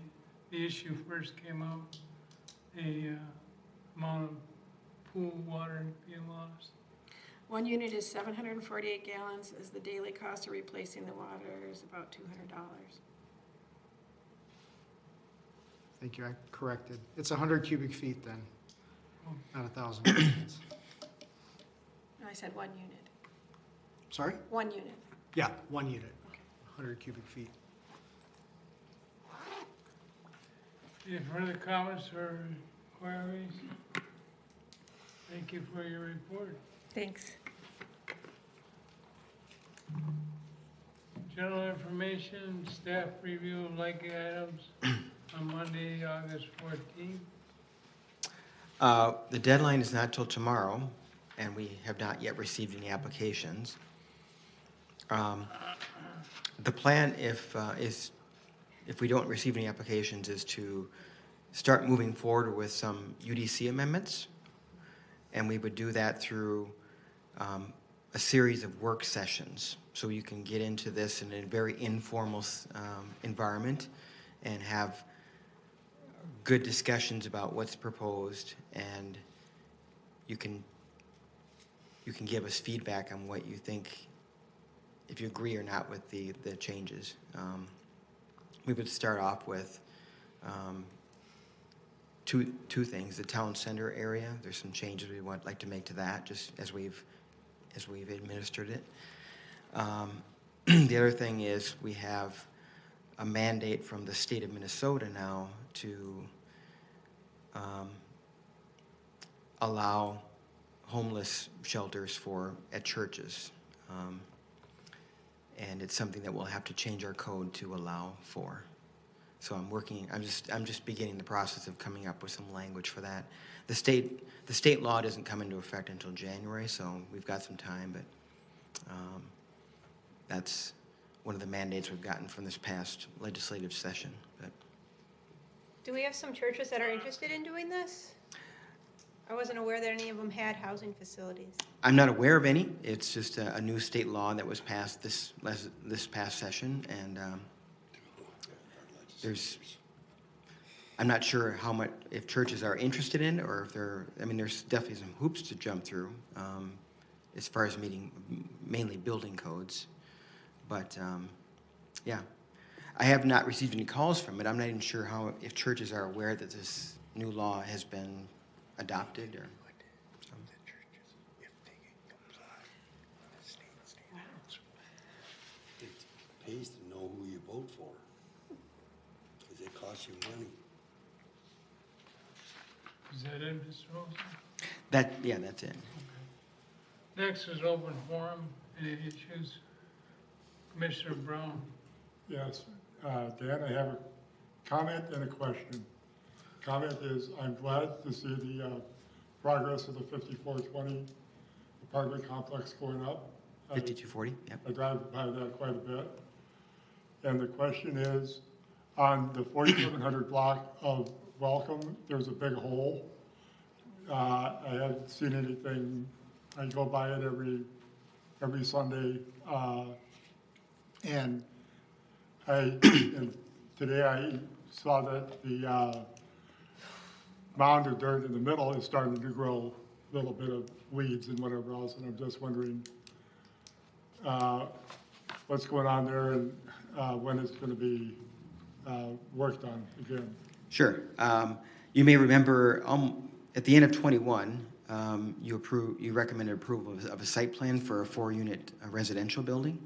issue first came out, the amount of pool water being lost. 1 unit is 748 gallons, is the daily cost of replacing the water is about $200. Thank you, I corrected. It's 100 cubic feet then, not 1,000 gallons. No, I said 1 unit. Sorry? 1 unit. Yeah, 1 unit, 100 cubic feet. Any further comments or queries? Thank you for your report. Thanks. General information, staff review of like items on Monday, August 14th. The deadline is not till tomorrow, and we have not yet received any applications. The plan, if we don't receive any applications, is to start moving forward with some UDC amendments, and we would do that through a series of work sessions. So you can get into this in a very informal environment and have good discussions about what's proposed, and you can give us feedback on what you think, if you agree or not with the changes. We would start off with two things: the town center area. There's some changes we would like to make to that, just as we've administered it. The other thing is we have a mandate from the state of Minnesota now to allow homeless shelters at churches. And it's something that we'll have to change our code to allow for. So I'm just beginning the process of coming up with some language for that. The state law doesn't come into effect until January, so we've got some time, but that's one of the mandates we've gotten from this past legislative session. But Do we have some churches that are interested in doing this? I wasn't aware that any of them had housing facilities. I'm not aware of any. It's just a new state law that was passed this past session, and I'm not sure if churches are interested in it, or if there's definitely some hoops to jump through as far as meeting mainly building codes. But yeah, I have not received any calls from it. I'm not even sure if churches are aware that this new law has been adopted or. It pays to know who you vote for, because it costs you money. Is that it, Mr. Olson? That's it. Next is open forum. Any issues? Commissioner Brown. Yes, Dan, I have a comment and a question. Comment is, I'm glad to see the progress of the 5420 apartment complex going up. 5240, yep. I drive by that quite a bit. And the question is, on the 4700 block of Welcome, there's a big hole. I haven't seen anything. I go by it every Sunday. And today I saw that the mound of dirt in the middle is starting to grow a little bit of weeds and whatever else, and I'm just wondering what's going on there and when it's going to be worked on again. Sure. You may remember at the end of 21, you recommended approval of a site plan for a 4-unit residential building.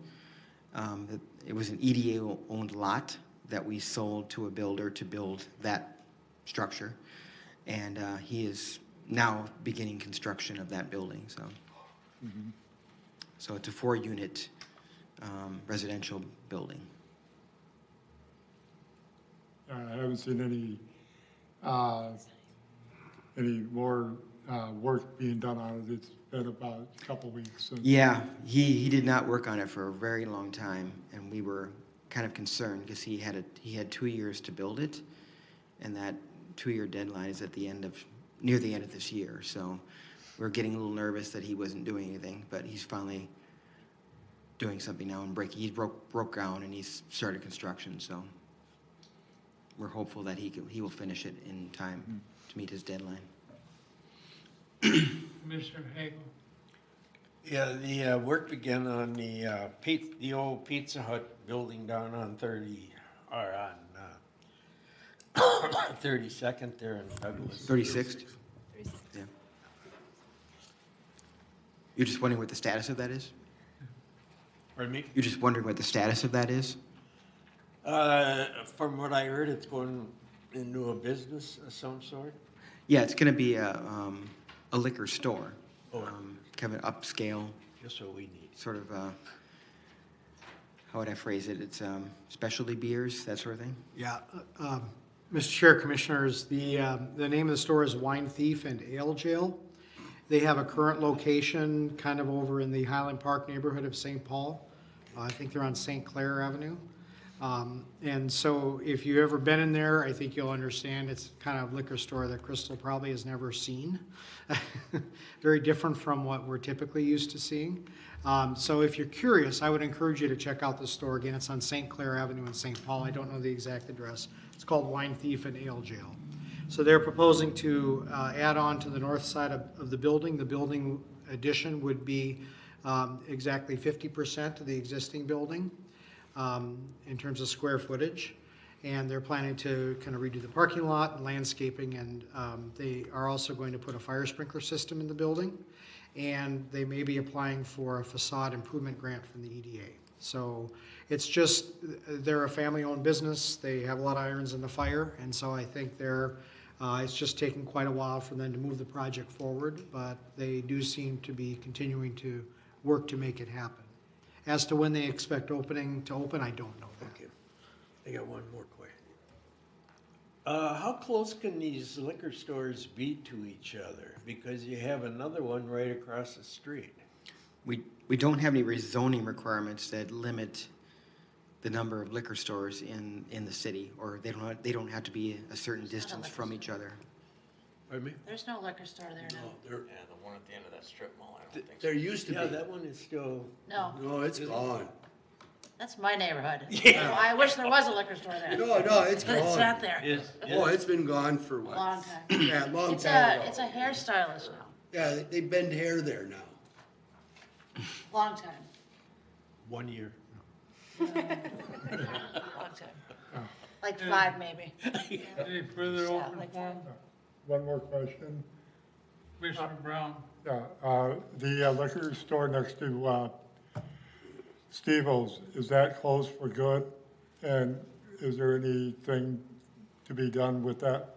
It was an EDA-owned lot that we sold to a builder to build that structure, and he is now beginning construction of that building. So, so it's a 4-unit residential building. I haven't seen any more work being done on it. It's been about a couple weeks. Yeah, he did not work on it for a very long time, and we were kind of concerned because he had 2 years to build it, and that 2-year deadline is near the end of this year. So we're getting a little nervous that he wasn't doing anything, but he's finally doing something now and he broke ground and he's started construction. So we're hopeful that he will finish it in time to meet his deadline. Commissioner Hagel. Yeah, the work began on the old Pizza Hut building down on 32nd there in Douglas. 36th? Yeah. You're just wondering what the status of that is? Pardon me? You're just wondering what the status of that is? From what I heard, it's going into a business of some sort. Yeah, it's going to be a liquor store, Oh. kind of an upscale, Just what we need. sort of, how would I phrase it? It's specialty beers, that sort of thing. Yeah, Mr. Chair, Commissioners, the name of the store is Wine Thief and Ale Jail. They have a current location kind of over in the Highland Park neighborhood of St. Paul. I think they're on St. Clair Avenue. And so if you've ever been in there, I think you'll understand it's kind of liquor store that Crystal probably has never seen. Very different from what we're typically used to seeing. So if you're curious, I would encourage you to check out the store. Again, it's on St. Clair Avenue in St. Paul. I don't know the exact address. It's called Wine Thief and Ale Jail. So they're proposing to add on to the north side of the building. The building addition would be exactly 50% of the existing building in terms of square footage. And they're planning to kind of redo the parking lot and landscaping, and they are also going to put a fire sprinkler system in the building. And they may be applying for a facade improvement grant from the EDA. So it's just, they're a family-owned business. They have a lot of irons in the fire, and so I think it's just taken quite a while for them to move the project forward, but they do seem to be continuing to work to make it happen. As to when they expect to open, I don't know that. Okay, I got one more question. How close can these liquor stores be to each other? Because you have another one right across the street. We don't have any rezoning requirements that limit the number of liquor stores in the city, or they don't have to be a certain distance from each other. Pardon me? There's no liquor store there now. There, Yeah, the one at the end of that strip mall, I don't think so. there used to Yeah, be. that one is still, No, No, it's gone. that's my neighborhood. I wish there was a liquor store there. No, it's But it's not gone. there. Oh, it's been gone for what? Long time. Yeah, long It's time a ago. hairstylist now. Yeah, they bend hair there now. Long time. 1 year. Long time. Like 5 maybe. Any further Yeah, open like forum? One more question. Commissioner Brown? Yeah, the liquor store next to Steve-O's, is that closed for good? And is there anything to be done with that?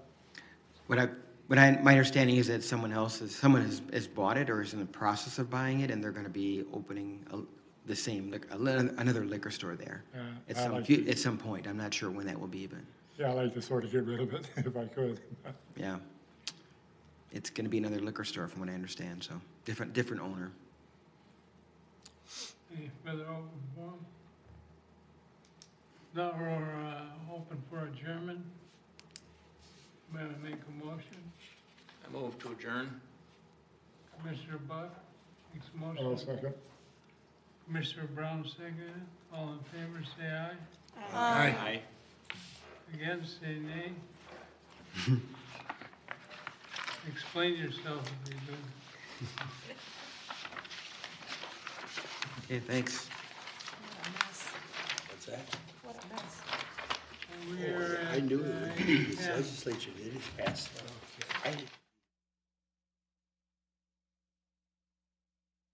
My understanding is that someone has bought it or is in the process of buying it, and they're going to be opening another liquor store there at some point. I'm not sure when that will be, but Yeah, I'd like to sort of get rid of it if I could. yeah, it's going to be another liquor store from what I understand. So different owner. Any further open forum? Now we're open for adjournment. May I make a motion? I move to adjourn. Commissioner Buck makes a I'll motion. second. Commissioner Brown second. All in favor, say aye. Aye. Against, say nay. Explain yourself if you do. Okay, thanks. What's that? What a mess. We're I knew at, it would be. The 10. legislature did it.